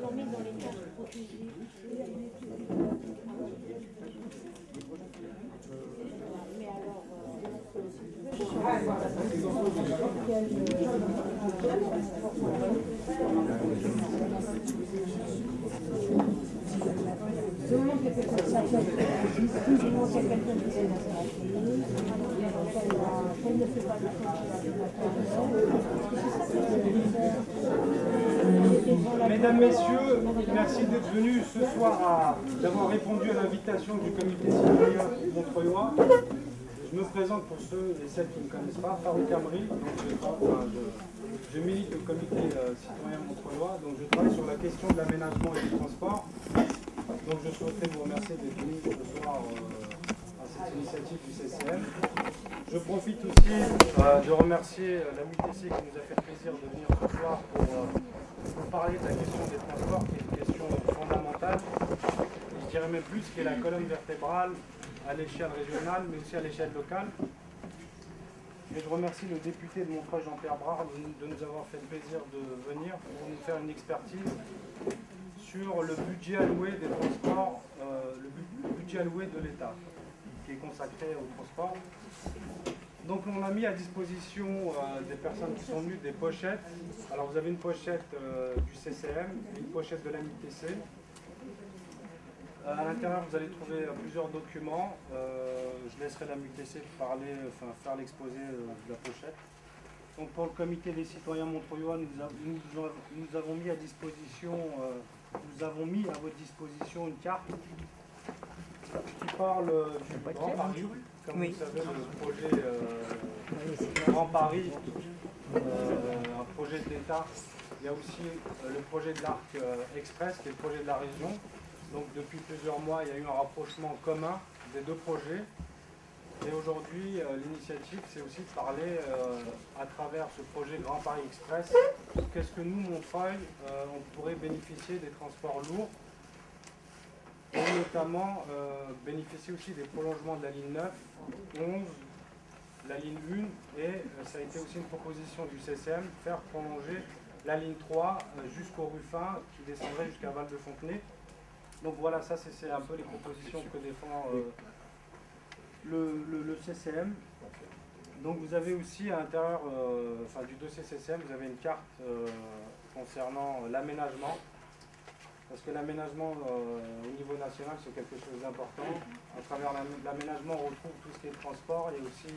transformés dans les tâches protégées. Mais alors, Mesdames, Messieurs, merci d'être venus ce soir, d'avoir répondu à l'invitation du comité citoyen montreuillois. Je me présente pour ceux et celles qui ne me connaissent pas, Farouk Amri. Je milite au comité citoyen montreuillois, donc je travaille sur la question de l'aménagement et du transport. Donc je souhaiterais vous remercier d'être venus ce soir à cette initiative du CCM. Je profite aussi de remercier la MUTC qui nous a fait le plaisir de venir ce soir pour parler de la question des transports, qui est une question fondamentale, et je dirais même plus, qui est la colonne vertébrale à l'échelle régionale, mais aussi à l'échelle locale. Et je remercie le député de Montreuil, Jean-Pierre Brard, de nous avoir fait le plaisir de venir pour nous faire une expertise sur le budget alloué des transports, le budget alloué de l'État, qui est consacré au transport. Donc on a mis à disposition des personnes qui sont venues des pochettes. Alors vous avez une pochette du CCM et une pochette de la MUTC. À l'intérieur vous allez trouver plusieurs documents. Je laisserai la MUTC parler, faire l'exposé de la pochette. Donc pour le comité des citoyens montreuillois, nous avons mis à disposition, nous avons mis à votre disposition une carte qui parle du Grand Paris. Comme vous savez, le projet Grand Paris, un projet de l'État. Il y a aussi le projet de l'Arc Express, qui est le projet de la région. Donc depuis plusieurs mois, il y a eu un rapprochement commun des deux projets. Et aujourd'hui, l'initiative, c'est aussi de parler à travers ce projet Grand Paris Express, qu'est-ce que nous, Montreuil, on pourrait bénéficier des transports lourds, et notamment bénéficier aussi des prolongements de la ligne 9, 11, la ligne 1, et ça a été aussi une proposition du CCM, faire prolonger la ligne 3 jusqu'au Ruffin, qui descendrait jusqu'à Val-de-Fontenay. Donc voilà, ça c'est un peu les propositions que défend le CCM. Donc vous avez aussi à l'intérieur du dossier CCM, vous avez une carte concernant l'aménagement. Parce que l'aménagement au niveau national, c'est quelque chose d'important. À travers l'aménagement, on retrouve tout ce qui est transport, il y a aussi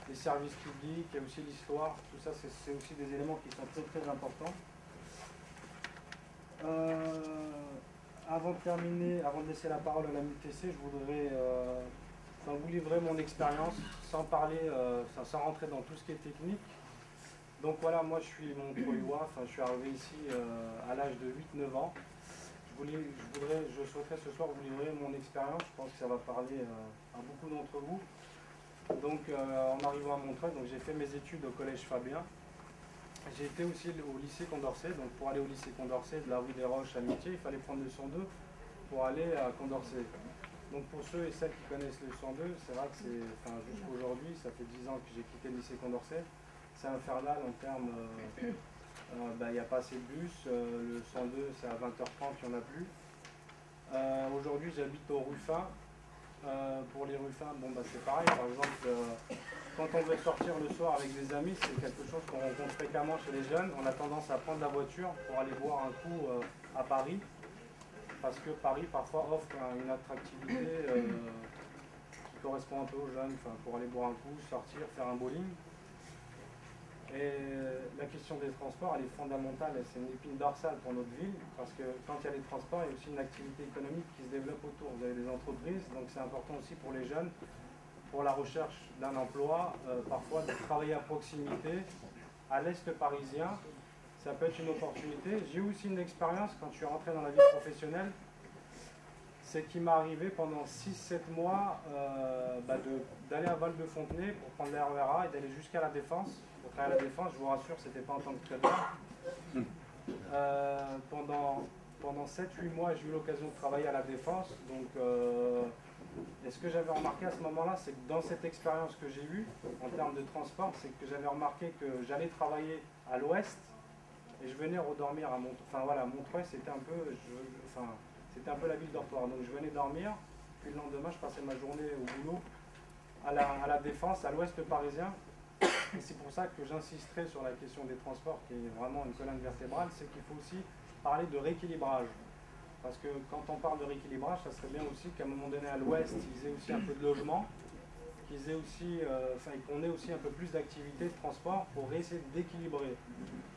les services publics, il y a aussi l'histoire. Tout ça, c'est aussi des éléments qui sont très très importants. Avant de terminer, avant de laisser la parole à la MUTC, je voudrais vous livrer mon expérience sans parler, sans rentrer dans tout ce qui est technique. Donc voilà, moi je suis montreuillois, je suis arrivé ici à l'âge de 8-9 ans. Je souhaiterais ce soir vous livrer mon expérience, je pense que ça va parler à beaucoup d'entre vous. Donc en arrivant à Montreuil, j'ai fait mes études au collège Fabien. J'ai été aussi au lycée Condorcet, donc pour aller au lycée Condorcet de la rue des Roches à Mitié, il fallait prendre le 102 pour aller à Condorcet. Donc pour ceux et celles qui connaissent le 102, c'est vrai que jusqu'à aujourd'hui, ça fait 10 ans que j'ai quitté le lycée Condorcet. C'est infernal en termes, il n'y a pas assez de bus, le 102 c'est à 20h30, il n'y en a plus. Aujourd'hui j'habite au Ruffin. Pour les Ruffins, c'est pareil, par exemple, quand on veut sortir le soir avec des amis, c'est quelque chose qu'on rencontre fréquemment chez les jeunes. On a tendance à prendre la voiture pour aller boire un coup à Paris, parce que Paris parfois offre une attractivité qui correspond un peu aux jeunes, pour aller boire un coup, sortir, faire un bowling. Et la question des transports, elle est fondamentale, c'est une épine dorsale pour notre ville, parce que quand il y a les transports, il y a aussi une activité économique qui se développe autour. Vous avez des entreprises, donc c'est important aussi pour les jeunes, pour la recherche d'un emploi, parfois de travailler à proximité, à l'est parisien, ça peut être une opportunité. J'ai aussi une expérience quand je suis rentré dans la vie professionnelle, c'est qu'il m'est arrivé pendant 6-7 mois d'aller à Val-de-Fontenay pour prendre la RER A et d'aller jusqu'à la Défense. Pour travailler à la Défense, je vous rassure, c'était pas en tant que traiteur. Pendant 7-8 mois, j'ai eu l'occasion de travailler à la Défense. Donc, et ce que j'avais remarqué à ce moment-là, c'est que dans cette expérience que j'ai eue, en termes de transport, c'est que j'avais remarqué que j'allais travailler à l'ouest et je venais redormir à Montreuil. Enfin voilà, Montreuil c'était un peu, c'était un peu la ville dortoir. Donc je venais dormir, puis le lendemain je passais ma journée au boulot à la Défense, à l'ouest parisien. Et c'est pour ça que j'insisterai sur la question des transports, qui est vraiment une colonne vertébrale, c'est qu'il faut aussi parler de rééquilibrage. Parce que quand on parle de rééquilibrage, ça serait bien aussi qu'à un moment donné à l'ouest, ils aient aussi un peu de logement, qu'ils aient aussi, qu'on ait aussi un peu plus d'activités de transport pour essayer d'équilibrer.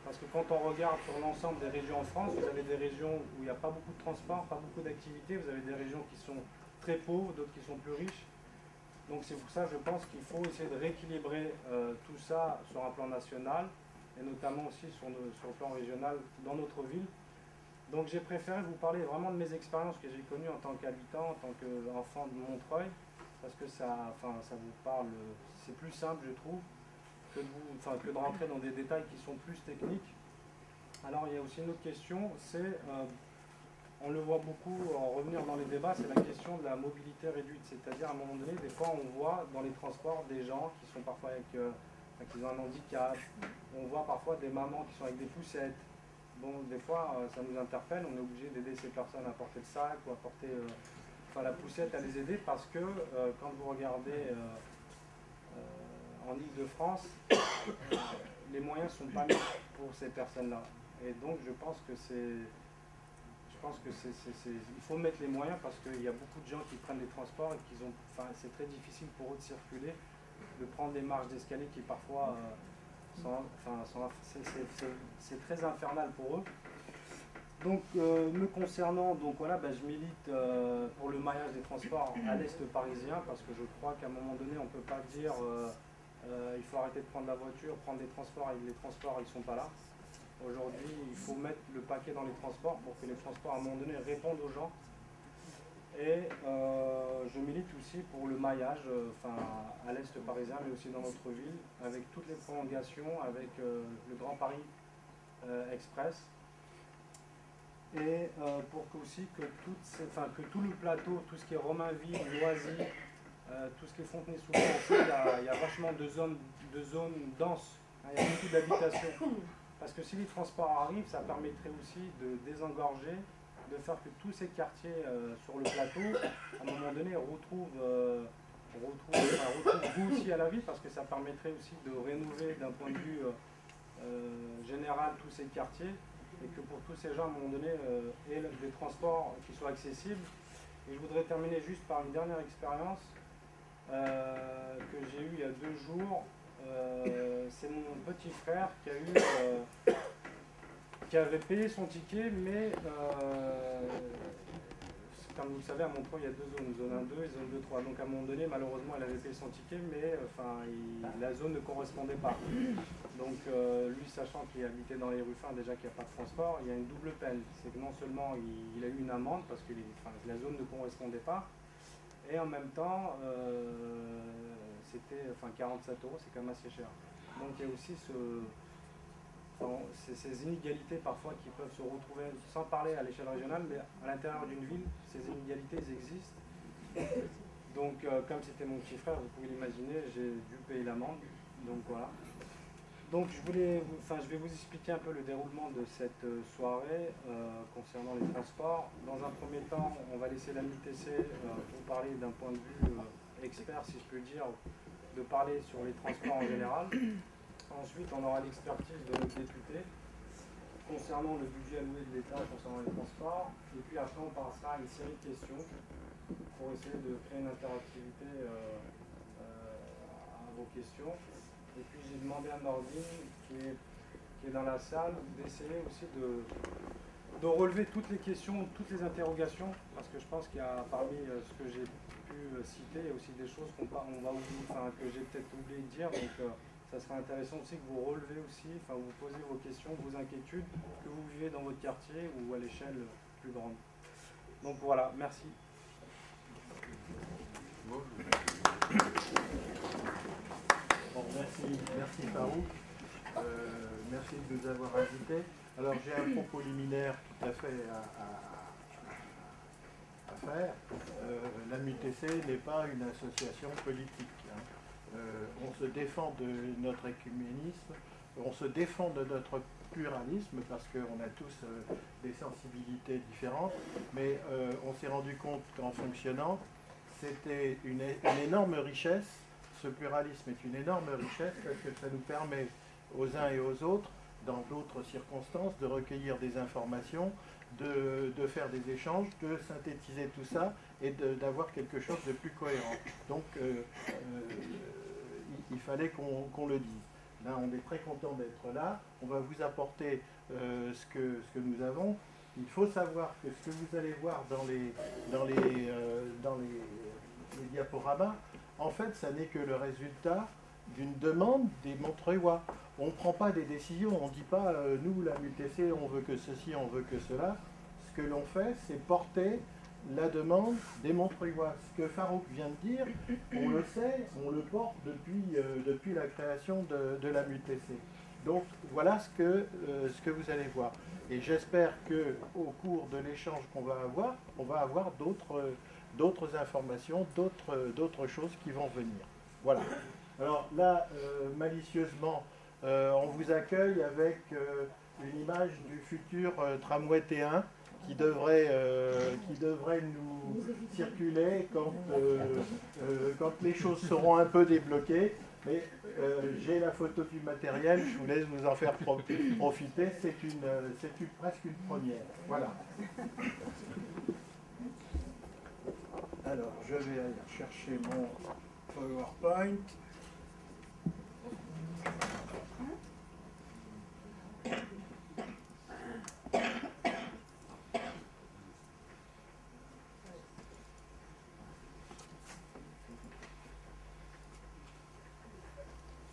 Parce que quand on regarde sur l'ensemble des régions en France, vous avez des régions où il n'y a pas beaucoup de transport, pas beaucoup d'activités, vous avez des régions qui sont très pauvres, d'autres qui sont plus riches. Donc c'est pour ça, je pense qu'il faut essayer de rééquilibrer tout ça sur un plan national, et notamment aussi sur le plan régional dans notre ville. Donc j'ai préféré vous parler vraiment de mes expériences que j'ai connues en tant qu'habitant, en tant qu'enfant de Montreuil, parce que ça vous parle, c'est plus simple je trouve, que de rentrer dans des détails qui sont plus techniques. Alors il y a aussi une autre question, c'est, on le voit beaucoup en revenir dans les débats, c'est la question de la mobilité réduite, c'est-à-dire à un moment donné, des fois on voit dans les transports des gens qui sont parfois qui ont un handicap, on voit parfois des mamans qui sont avec des poussettes. Bon, des fois, ça nous interpelle, on est obligé d'aider ces personnes à porter le sac ou à porter la poussette, à les aider parce que quand vous regardez en Ile-de-France, les moyens ne sont pas mis pour ces personnes-là. Et donc, je pense que il faut mettre les moyens parce qu'il y a beaucoup de gens qui prennent les transports et c'est très difficile pour eux de circuler, de prendre des marches d'escalier qui parfois c'est très infernal pour eux. Donc, me concernant, donc voilà, je milite pour le maillage des transports à l'est parisien parce que je crois qu'à un moment donné, on ne peut pas dire il faut arrêter de prendre la voiture, prendre des transports et les transports ils ne sont pas là. Aujourd'hui, il faut mettre le paquet dans les transports pour que les transports à un moment donné répondent aux gens. Et je milite aussi pour le maillage à l'est parisien, mais aussi dans notre ville, avec toutes les prolongations, avec le Grand Paris Express. Et pour que tout le plateau, tout ce qui est Romainville, Loisy, tout ce qui est Fontenay-sous-Bois, il y a vachement de zones denses, hein, il y a beaucoup d'habitations. Parce que si les transports arrivent, ça permettrait aussi de désengorger, de faire que tous ces quartiers sur le plateau, à un moment donné, retrouvent goût aussi à la vie, parce que ça permettrait aussi de rénover d'un point de vue général tous ces quartiers, et que pour tous ces gens, à un moment donné, aient des transports qui soient accessibles. Et je voudrais terminer juste par une dernière expérience que j'ai eue il y a 2 jours. C'est mon petit frère qui avait payé son ticket, mais comme vous le savez, à Montreuil, il y a 2 zones, zone 1-2 et zone 2-3. Donc à un moment donné, malheureusement, il avait payé son ticket, mais la zone ne correspondait pas. Donc lui, sachant qu'il habitait dans les rues fins, déjà qu'il n'y a pas de transport, il y a une double peine. C'est que non seulement il a eu une amende parce que la zone ne correspondait pas, et en même temps, c'était 47 €, c'est quand même assez cher. Donc il y a aussi ces inégalités parfois qui peuvent se retrouver, sans parler à l'échelle régionale, mais à l'intérieur d'une ville, ces inégalités existent. Donc comme c'était mon petit frère, vous pouvez l'imaginer, j'ai dû payer l'amende. Donc voilà. Donc je vais vous expliquer un peu le déroulement de cette soirée concernant les transports. Dans un premier temps, on va laisser l'ami TC pour parler d'un point de vue expert, si je peux dire, de parler sur les transports en général. Ensuite, on aura l'expertise de notre député concernant le budget alloué de l'État concernant les transports. Et puis après, on passera à une série de questions pour essayer de créer une interactivité à vos questions. Et puis j'ai demandé à Nordine, qui est dans la salle, d'essayer aussi de relever toutes les questions, toutes les interrogations, parce que je pense qu'il y a parmi ce que j'ai pu citer, il y a aussi des choses que j'ai peut-être oublié de dire. Donc ça serait intéressant aussi que vous relevez aussi, vous posez vos questions, vos inquiétudes, que vous vivez dans votre quartier ou à l'échelle plus grande. Donc voilà, merci. Bon, merci Farouk, merci de nous avoir invités. Alors j'ai un propos liminaire tout à fait à faire. L'AMUTC n'est pas une association politique. On se défend de notre écuménisme on se défend de notre pluralisme parce qu'on a tous des sensibilités différentes, mais on s'est rendu compte qu'en fonctionnant, c'était une énorme richesse. Ce pluralisme est une énorme richesse parce que ça nous permet aux uns et aux autres, dans d'autres circonstances, de recueillir des informations, de faire des échanges, de synthétiser tout ça et d'avoir quelque chose de plus cohérent. Donc, il fallait qu'on le dise. Là, on est très content d'être là. On va vous apporter ce que nous avons. Il faut savoir que ce que vous allez voir dans les diaporamas, en fait, ça n'est que le résultat d'une demande des Montreuillois. On ne prend pas des décisions, on ne dit pas nous, la MUTC, on veut que ceci, on veut que cela. Ce que l'on fait, c'est porter la demande des Montreuillois. Ce que Farouk vient de dire, on le sait, on le porte depuis la création de la MUTC. Donc voilà ce que vous allez voir. Et j'espère qu'au cours de l'échange qu'on va avoir, on va avoir d'autres informations, d'autres choses qui vont venir. Voilà. Alors là, malicieusement, on vous accueille avec une image du futur tramway T1 qui devrait nous circuler quand les choses seront un peu débloquées. Mais j'ai la photo du matériel, je vous laisse vous en faire profiter, c'est presque une première. Voilà. Alors, je vais aller chercher mon PowerPoint.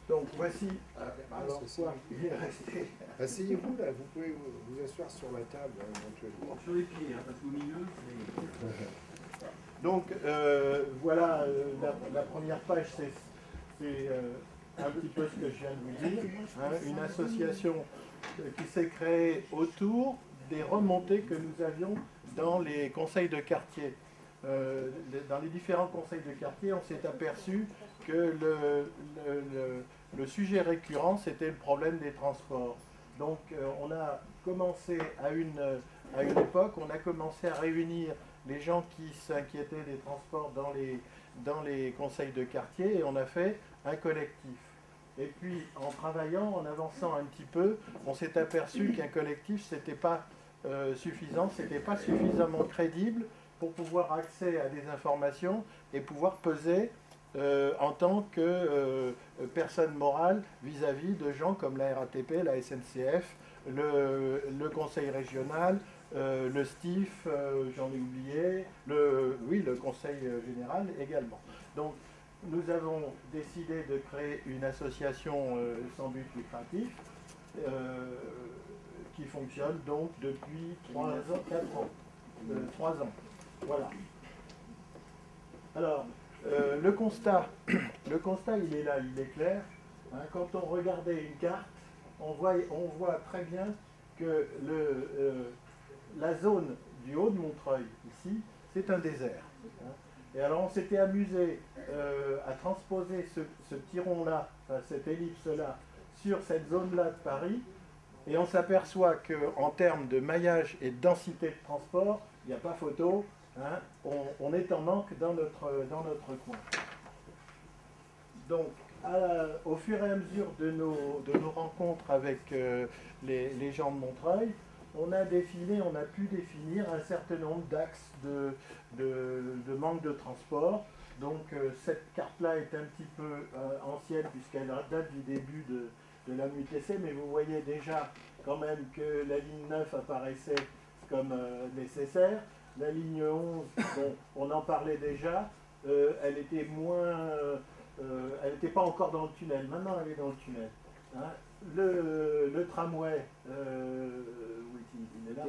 Donc voici. Alors quoi, il est resté. Asseyez-vous là, vous pouvez vous asseoir sur la table éventuellement. Sur les pieds, parce qu'au milieu, c'est. Donc voilà, la première page, c'est un petit peu ce que je viens de vous dire. Hein, une association qui s'est créée autour des remontées que nous avions dans les conseils de quartier. Dans les différents conseils de quartier, on s'est aperçu que le sujet récurrent, c'était le problème des transports. Donc on a commencé à une époque, on a commencé à réunir les gens qui s'inquiétaient des transports dans les conseils de quartier et on a fait un collectif. Et puis en travaillant, en avançant un petit peu, on s'est aperçu qu'un collectif, c'était pas suffisant, c'était pas suffisamment crédible pour pouvoir accéder à des informations et pouvoir peser en tant que personne morale vis-à-vis de gens comme la RATP, la SNCF, le conseil régional, le STIF, j'en ai oublié, le conseil général également. Donc nous avons décidé de créer une association sans but lucratif qui fonctionne donc depuis 3 ans. Voilà. Alors, le constat, il est là, il est clair. Hein, quand on regardait une carte, on voit très bien que la zone du haut de Montreuil, ici, c'est un désert. Hein. Et alors on s'était amusé à transposer ce petit rond-là, enfin, cette ellipse-là, sur cette zone-là de Paris, et on s'aperçoit qu'en termes de maillage et de densité de transport, il n'y a pas photo. Hein, on est en manque dans notre coin. Donc, au fur et à mesure de nos rencontres avec les gens de Montreuil, on a pu définir un certain nombre d'axes de manque de transport. Donc, cette carte-là est un petit peu ancienne puisqu'elle date du début de la MUTC, mais vous voyez déjà quand même que la ligne 9 apparaissait comme nécessaire. La ligne 11, bon, on en parlait déjà, elle était elle n'était pas encore dans le tunnel, maintenant elle est dans le tunnel. Hein. Le tramway, oui, il est là.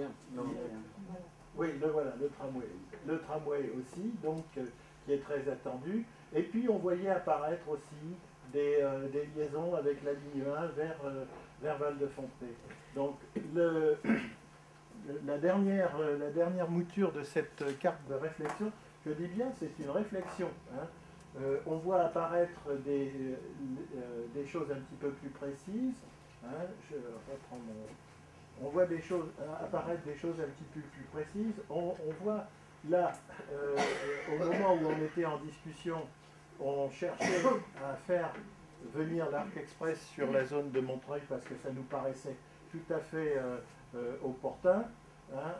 Oui, voilà, le tramway. Le tramway aussi, donc, qui est très attendu. Et puis on voyait apparaître aussi des liaisons avec la ligne 1 vers Val-de-Fontenay. Donc la dernière mouture de cette carte de réflexion, je dis bien, c'est une réflexion. Hein. On voit apparaître des choses un petit peu plus précises. Hein, je reprends on voit des choses, apparaître des choses un petit peu plus précises. On voit là, au moment où on était en discussion, on cherchait à faire venir l'Arc Express sur la zone de Montreuil parce que ça nous paraissait tout à fait opportun. Hein.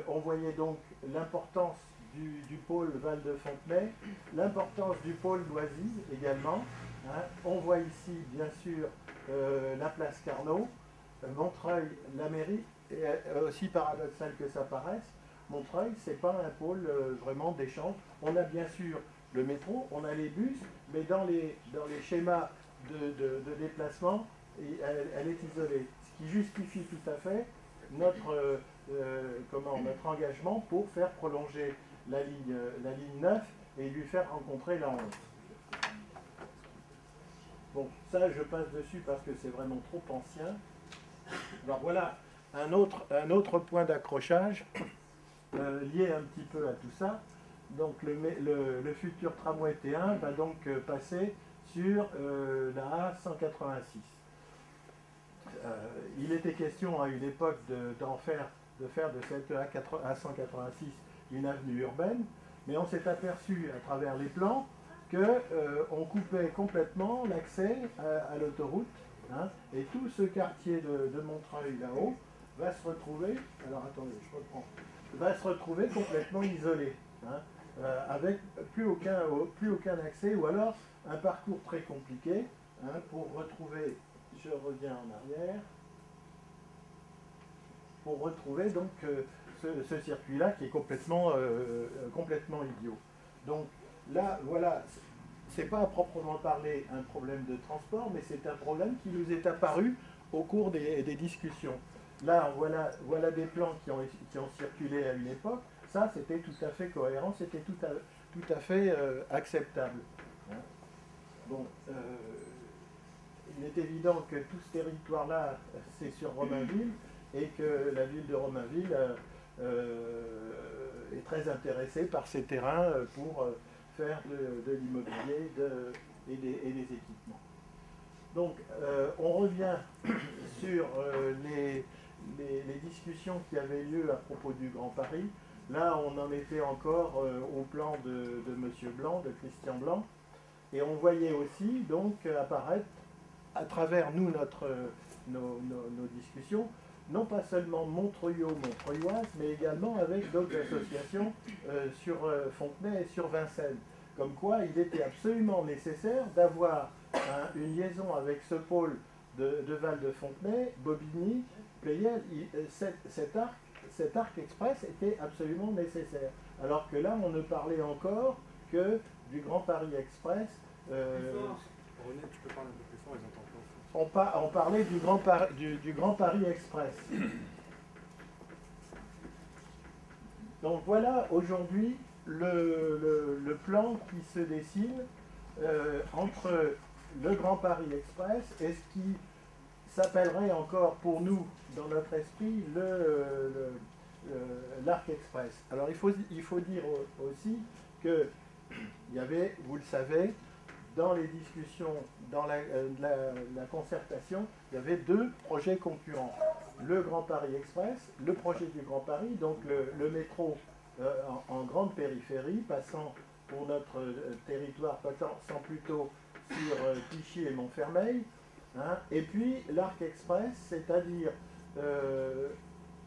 On voyait donc l'importance du pôle Val de Fontenay, l'importance du pôle Loisy également. Hein. On voit ici, bien sûr, la place Carnot, Montreuil, la mairie, et aussi paradoxal que ça paraisse, Montreuil, c'est pas un pôle vraiment d'échange. On a bien sûr le métro, on a les bus, mais dans les schémas de déplacement, elle est isolée. Ce qui justifie tout à fait notre engagement pour faire prolonger la ligne 9 et lui faire rencontrer la 11. Bon, ça je passe dessus parce que c'est vraiment trop ancien. Alors voilà un autre point d'accrochage lié un petit peu à tout ça. Donc le futur tramway T1 va donc passer sur la A186. Il était question à une époque de faire de cette A186 une avenue urbaine, mais on s'est aperçu à travers les plans qu'on coupait complètement l'accès à l'autoroute, hein, et tout ce quartier de Montreuil là-haut va se retrouver, alors attendez, je reprends, va se retrouver complètement isolé, hein, avec plus aucun accès, ou alors un parcours très compliqué, hein, pour retrouver, je reviens en arrière, pour retrouver donc ce circuit-là qui est complètement idiot. Donc là, voilà, c'est pas à proprement parler un problème de transport, mais c'est un problème qui nous est apparu au cours des discussions. Là, voilà des plans qui ont circulé à une époque. Ça, c'était tout à fait cohérent, c'était tout à fait acceptable. Hein. Bon, il est évident que tout ce territoire-là, c'est sur Romainville, et que la ville de Romainville est très intéressée par ces terrains pour faire de l'immobilier et des équipements. Donc, on revient sur les discussions qui avaient lieu à propos du Grand Paris. Là, on en était encore au plan de M. Blanc, de Christian Blanc, et on voyait aussi donc apparaître à travers nos discussions, non pas seulement Montreuilloise, mais également avec d'autres associations sur Fontenay et sur Vincennes. Comme quoi, il était absolument nécessaire d'avoir une liaison avec ce pôle de Val de Fontenay, Bobigny, Pleyel. Cet arc express était absolument nécessaire. Alors que là, on ne parlait encore que du Grand Paris Express. René, tu peux parler un peu plus fort, ils entendent pas. On parlait du Grand Paris Express. Donc voilà aujourd'hui le plan qui se dessine entre le Grand Paris Express et ce qui s'appellerait encore pour nous, dans notre esprit, l'Arc Express. Alors il faut dire aussi qu'il y avait, vous le savez, dans les discussions, dans la concertation, il y avait deux projets concurrents. Le Grand Paris Express, le projet du Grand Paris, donc le métro en grande périphérie, passant pour notre territoire, passant plutôt sur Clichy et Montfermeil, hein, et puis l'Arc Express, c'est-à-dire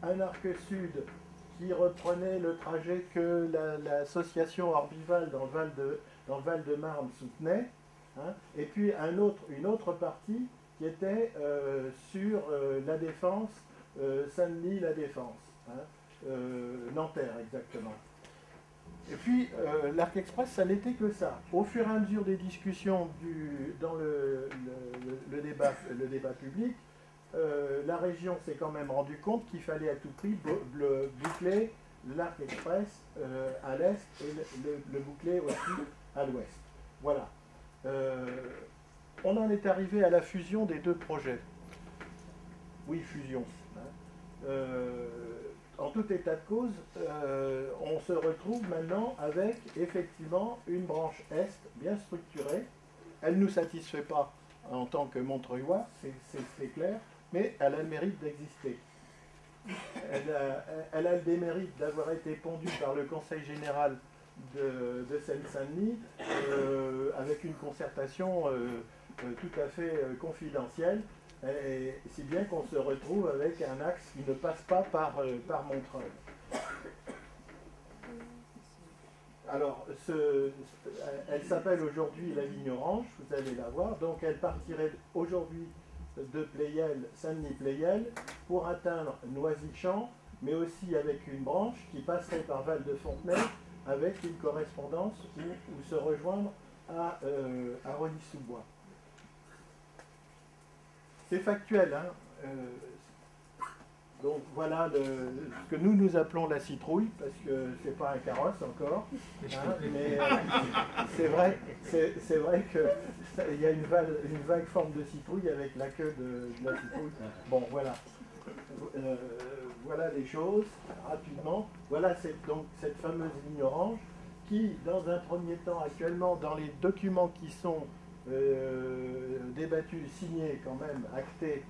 un arc sud qui reprenait le trajet que l'association Orbival dans le Val-de-Marne soutenait, hein, et puis une autre partie qui était sur la Défense, Saint-Denis-La Défense, hein, Nanterre exactement. Et puis l'Arc Express, ça n'était que ça. Au fur et à mesure des discussions dans le débat public, la région s'est quand même rendu compte qu'il fallait à tout prix boucler l'Arc Express à l'est et le boucler aussi à l'ouest. Voilà. On en est arrivé à la fusion des deux projets. Oui, fusion. Hein. En tout état de cause, on se retrouve maintenant avec effectivement une branche Est bien structurée. Elle ne nous satisfait pas en tant que Montreuillois, c'est clair, mais elle a le mérite d'exister. Elle a le démérite d'avoir été pondue par le Conseil général de Seine-Saint-Denis avec une concertation tout à fait confidentielle, et si bien qu'on se retrouve avec un axe qui ne passe pas par Montreuil. Alors, elle s'appelle aujourd'hui la ligne orange, vous allez la voir, donc elle partirait aujourd'hui de Pleyel, Saint-Denis-Pleyel, pour atteindre Noisy-Champs, mais aussi avec une branche qui passerait par Val-de-Fontenay, avec une correspondance où se rejoindre à Rony-sous-Bois. C'est factuel, hein. Donc voilà ce que nous appelons la citrouille, parce que c'est pas un carrosse encore, hein, mais c'est vrai qu'il y a une vague forme de citrouille avec la queue de la citrouille. Bon, voilà. Voilà les choses, rapidement. Voilà donc cette fameuse ligne orange qui, dans un premier temps, actuellement, dans les documents qui sont débattus, signés quand même, actés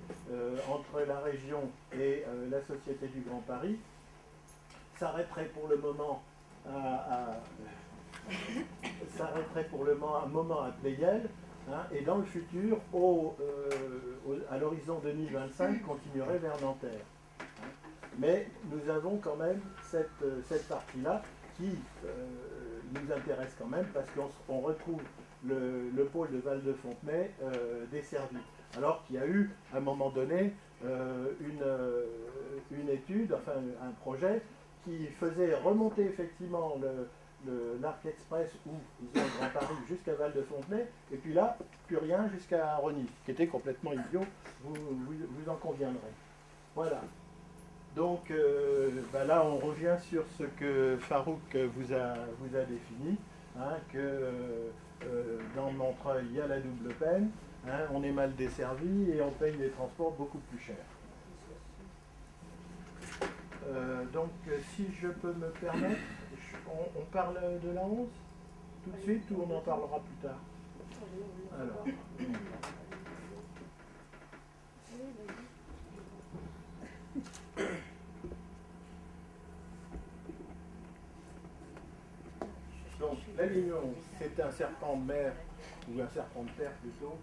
entre la région et la Société du Grand Paris, s'arrêterait pour le moment à Pleyel, hein, et dans le futur, à l'horizon 2025, continuerait vers Nanterre. Hein. Mais nous avons quand même cette partie-là qui nous intéresse quand même parce qu'on retrouve le pôle de Val-de-Fontenay desservi. Alors qu'il y a eu, à un moment donné, une étude, enfin un projet, qui faisait remonter effectivement l'Arc Express ou le Grand Paris jusqu'à Val-de-Fontenay, et puis là, plus rien jusqu'à Rony, qui était complètement idiot, vous en conviendrez. Voilà. Donc là, on revient sur ce que Farouk vous a défini, hein, que dans Montreuil, il y a la double peine, hein, on est mal desservi et on paye des transports beaucoup plus chers. Donc, si je peux me permettre, on parle de la 11 tout de suite ou on en parlera plus tard? Alors. Donc, la ligne 11, c'est un serpent de mer, ou un serpent de terre plutôt,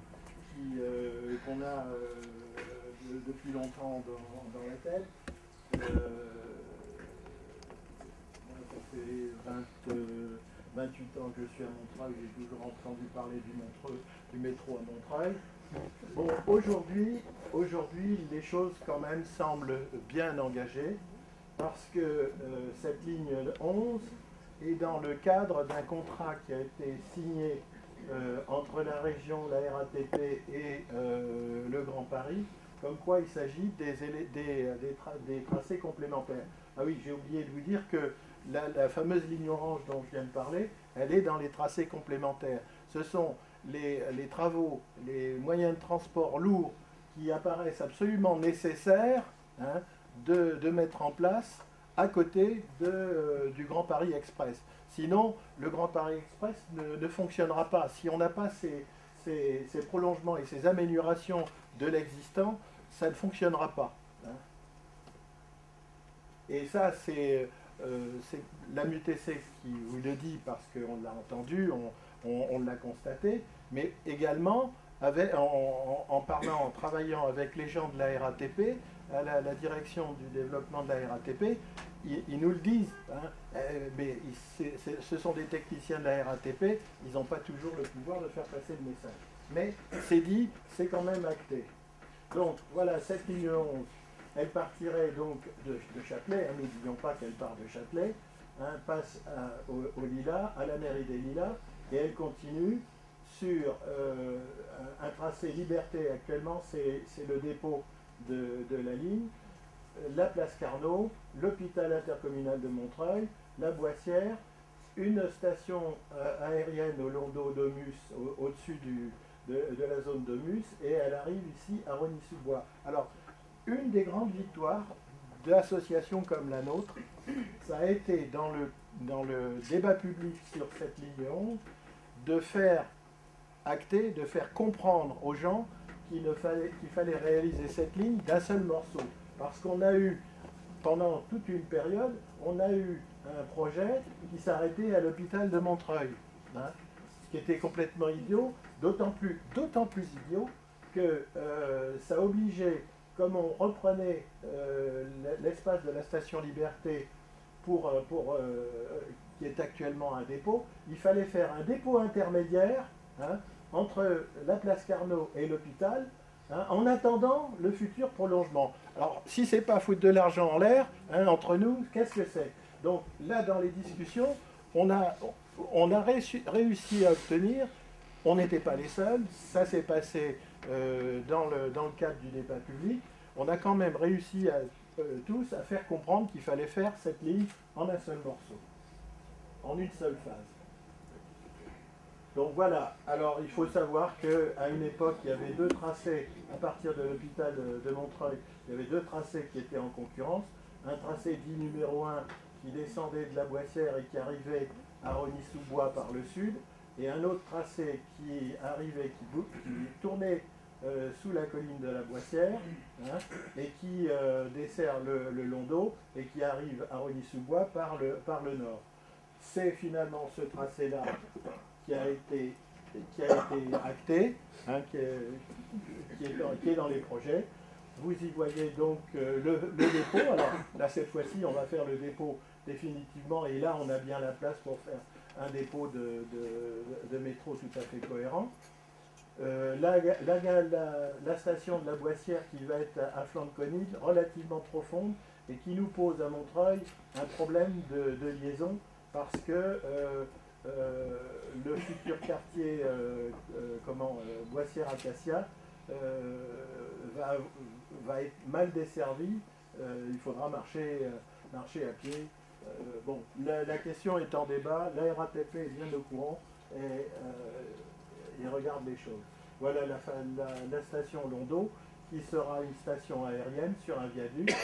qu'on a depuis longtemps dans la tête. Ça fait 28 ans que je suis à Montreuil, j'ai toujours entendu parler du métro à Montreuil. Bon, aujourd'hui, les choses quand même semblent bien engagées, parce que cette ligne 11 est dans le cadre d'un contrat qui a été signé entre la région, la RATP et le Grand Paris, comme quoi il s'agit des tracés complémentaires. Ah oui, j'ai oublié de vous dire que la fameuse ligne orange dont je viens de parler, elle est dans les tracés complémentaires. Ce sont les travaux, les moyens de transport lourds qui apparaissent absolument nécessaires, hein, de mettre en place à côté du Grand Paris Express. Sinon, le Grand Paris Express ne fonctionnera pas. Si on n'a pas ces prolongements et ces améliorations de l'existant, ça ne fonctionnera pas. Hein. Et ça, c'est la MUTC qui vous le dit parce qu'on l'a entendu, on l'a constaté, mais également en travaillant avec les gens de la RATP, à la direction du développement de la RATP, ils nous le disent, hein, mais ce sont des techniciens de la RATP, ils n'ont pas toujours le pouvoir de faire passer le message. Mais c'est dit, c'est quand même acté. Donc voilà, cette ligne 11, elle partirait donc de Châtelet, hein, n'oublions pas qu'elle part de Châtelet, hein, passe au Lilas, à la mairie des Lilas, et elle continue sur un tracé Liberté. Actuellement, c'est le dépôt de la ligne, la place Carnot, l'hôpital intercommunal de Montreuil, la Boissière, une station aérienne au long d'Omus, au-dessus de la zone d'Omus, et elle arrive ici à Rony-sous-Bois. Alors, une des grandes victoires d'associations comme la nôtre, ça a été dans le débat public sur cette ligne 11, de faire acté de faire comprendre aux gens qu'il fallait réaliser cette ligne d'un seul morceau. Parce qu'on a eu, pendant toute une période, on a eu un projet qui s'arrêtait à l'hôpital de Montreuil, hein, ce qui était complètement idiot, d'autant plus idiot que ça obligeait, comme on reprenait l'espace de la station Liberté qui est actuellement un dépôt, il fallait faire un dépôt intermédiaire, hein, entre la place Carnot et l'hôpital, hein, en attendant le futur prolongement. Alors, si c'est pas foutre de l'argent en l'air, hein, entre nous, qu'est-ce que c'est? Donc là, dans les discussions, on a réussi à obtenir, on n'était pas les seuls, ça s'est passé dans le cadre du débat public, on a quand même réussi tous à faire comprendre qu'il fallait faire cette ligne en un seul morceau, en une seule phase. Donc voilà, alors il faut savoir qu'à une époque, il y avait deux tracés, à partir de l'hôpital de Montreuil, il y avait deux tracés qui étaient en concurrence. Un tracé dit numéro 1 qui descendait de la Boissière et qui arrivait à Rosny-sous-Bois par le sud, et un autre tracé qui arrivait, qui tournait sous la colline de la Boissière, hein, et qui dessert le Londeau et qui arrive à Rosny-sous-Bois par le nord. C'est finalement ce tracé-là qui a été acté, hein, qui est dans les projets. Vous y voyez donc le dépôt. Alors là, cette fois-ci, on va faire le dépôt définitivement, et là, on a bien la place pour faire un dépôt de métro tout à fait cohérent. La station de la Boissière qui va être à flanc de Conil, relativement profonde, et qui nous pose à Montreuil un problème de liaison, parce que le futur quartier Boissière-Acacia va être mal desservi. Il faudra marcher à pied. Bon, la question est en débat. La RATP est bien au courant et regarde les choses. Voilà la station Londeau, qui sera une station aérienne sur un viaduc.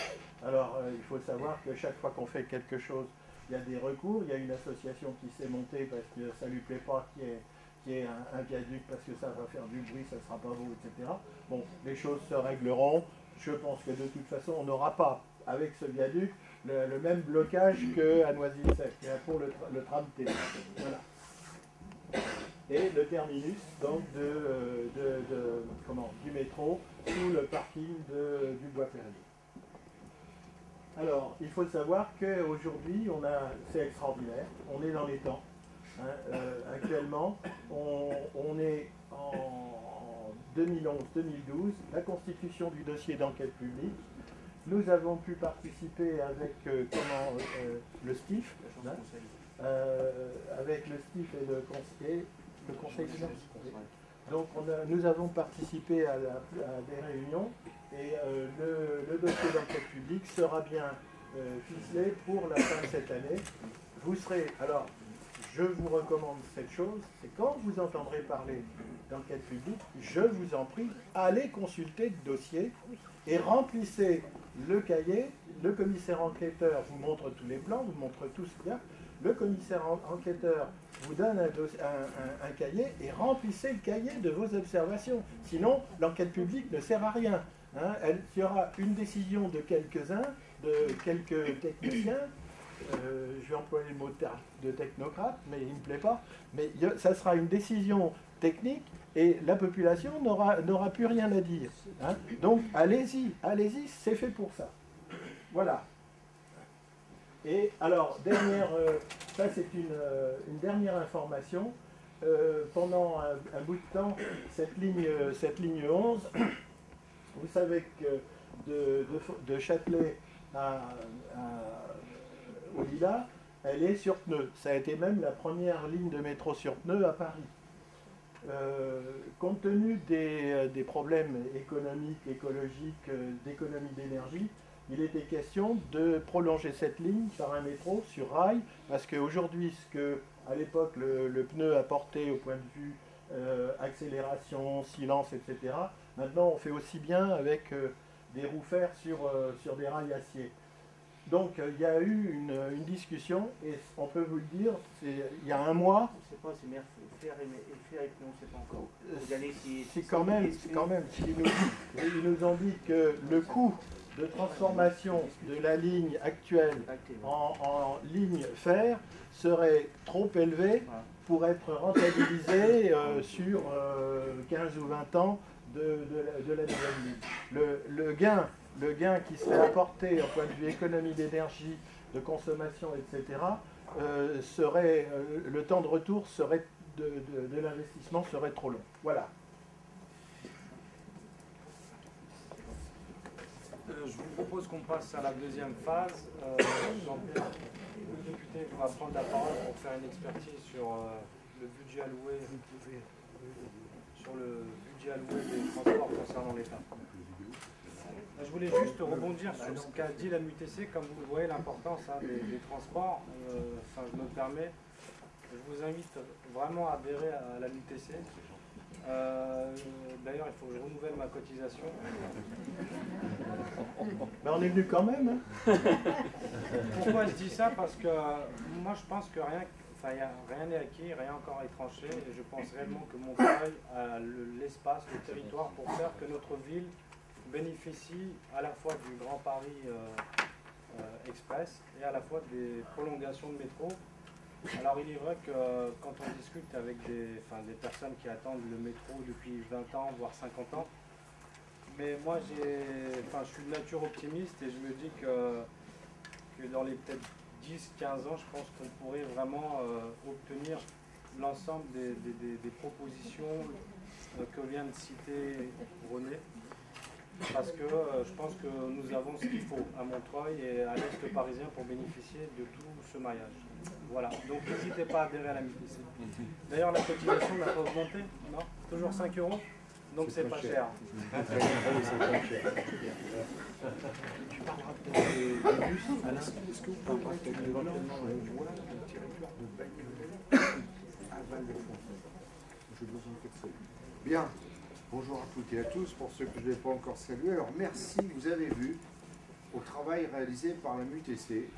Alors, il faut savoir que chaque fois qu'on fait quelque chose, il y a des recours. Il y a une association qui s'est montée parce que ça ne lui plaît pas qu'il y ait un viaduc, parce que ça va faire du bruit, ça ne sera pas beau, etc. Bon, les choses se régleront. Je pense que de toute façon, on n'aura pas, avec ce viaduc, le même blocage qu'à Noisy-le-Sec, pour le tram T. Voilà. Et le terminus donc du métro sous le parking du Bois-Perrier. Alors, il faut savoir qu'aujourd'hui, c'est extraordinaire, on est dans les temps. Hein, actuellement, on est en 2011-2012, la constitution du dossier d'enquête publique. Nous avons pu participer avec le STIF, hein, avec le STIF et le conseil financier. Donc nous avons participé à des réunions, et le dossier d'enquête publique sera bien ficelé pour la fin de cette année. Vous serez, alors je vous recommande cette chose, c'est quand vous entendrez parler d'enquête publique, je vous en prie, allez consulter le dossier et remplissez le cahier. Le commissaire enquêteur vous montre tous les plans, vous montre tout ce qu'il y a. Le commissaire enquêteur vous donne un cahier, et remplissez le cahier de vos observations. Sinon, l'enquête publique ne sert à rien. Hein. Il y aura une décision de quelques-uns, de quelques techniciens. Je vais employer le mot de technocrate, mais il ne me plaît pas. Mais ça sera une décision technique, et la population n'aura plus rien à dire. Hein. Donc, allez-y, c'est fait pour ça. Voilà. Et alors, ça c'est une dernière information. Pendant un bout de temps, cette ligne 11, vous savez que de Châtelet au Lilas, elle est sur pneu. Ça a été même la première ligne de métro sur pneu à Paris. Compte tenu des problèmes économiques, écologiques, d'économie d'énergie, il était question de prolonger cette ligne par un métro sur rail, parce qu'aujourd'hui, ce que à l'époque le pneu apportait au point de vue accélération, silence, etc., maintenant on fait aussi bien avec des roues fer sur des rails acier. Donc il y a eu une discussion, et on peut vous le dire, il y a un mois. C'est quoi, c'est avec nous, c'est pas encore. Vous allez essayer. C'est quand même, ils nous ont dit que le coût de transformation de la ligne actuelle en ligne fer serait trop élevé pour être rentabilisé sur 15 ou 20 ans de la nouvelle ligne. Le gain qui serait apporté au point de vue économie d'énergie, de consommation, etc., le temps de retour serait de l'investissement serait trop long. Voilà. Je vous propose qu'on passe à la deuxième phase. Jean-Pierre, le député va prendre la parole pour faire une expertise sur le budget alloué des transports concernant l'État. Je voulais juste rebondir sur ce qu'a dit la MUTC. Comme vous le voyez, l'importance des transports, je me permets, je vous invite vraiment à adhérer à la MUTC. D'ailleurs, il faut que je renouvelle ma cotisation. Ben, on est venu quand même. Hein. Pourquoi je dis ça? Parce que moi, je pense que rien n'est acquis, rien encore est tranché. Et je pense réellement que Montreuil a l'espace, le territoire pour faire que notre ville bénéficie à la fois du Grand Paris Express et à la fois des prolongations de métro. Alors il est vrai que quand on discute avec des personnes qui attendent le métro depuis 20 ans, voire 50 ans, mais moi je suis de nature optimiste et je me dis que dans les peut-être 10-15 ans, je pense qu'on pourrait vraiment obtenir l'ensemble des propositions que vient de citer René. Parce que je pense que nous avons ce qu'il faut à Montreuil et à l'Est parisien pour bénéficier de tout ce maillage. Voilà, donc n'hésitez pas à adhérer à la MUTC. D'ailleurs, la cotisation n'a pas augmenté, non? Toujours 5 €, donc c'est pas cher. Tu parleras peut-être des bus, Alain. Est-ce que vous pouvez mettre le blanc le territoire de Bagnolet à Val-de-France? J'ai besoin de ça. Bien. Bonjour à toutes et à tous, pour ceux que je n'ai pas encore salués. Alors merci, vous avez vu, au travail réalisé par la MUTC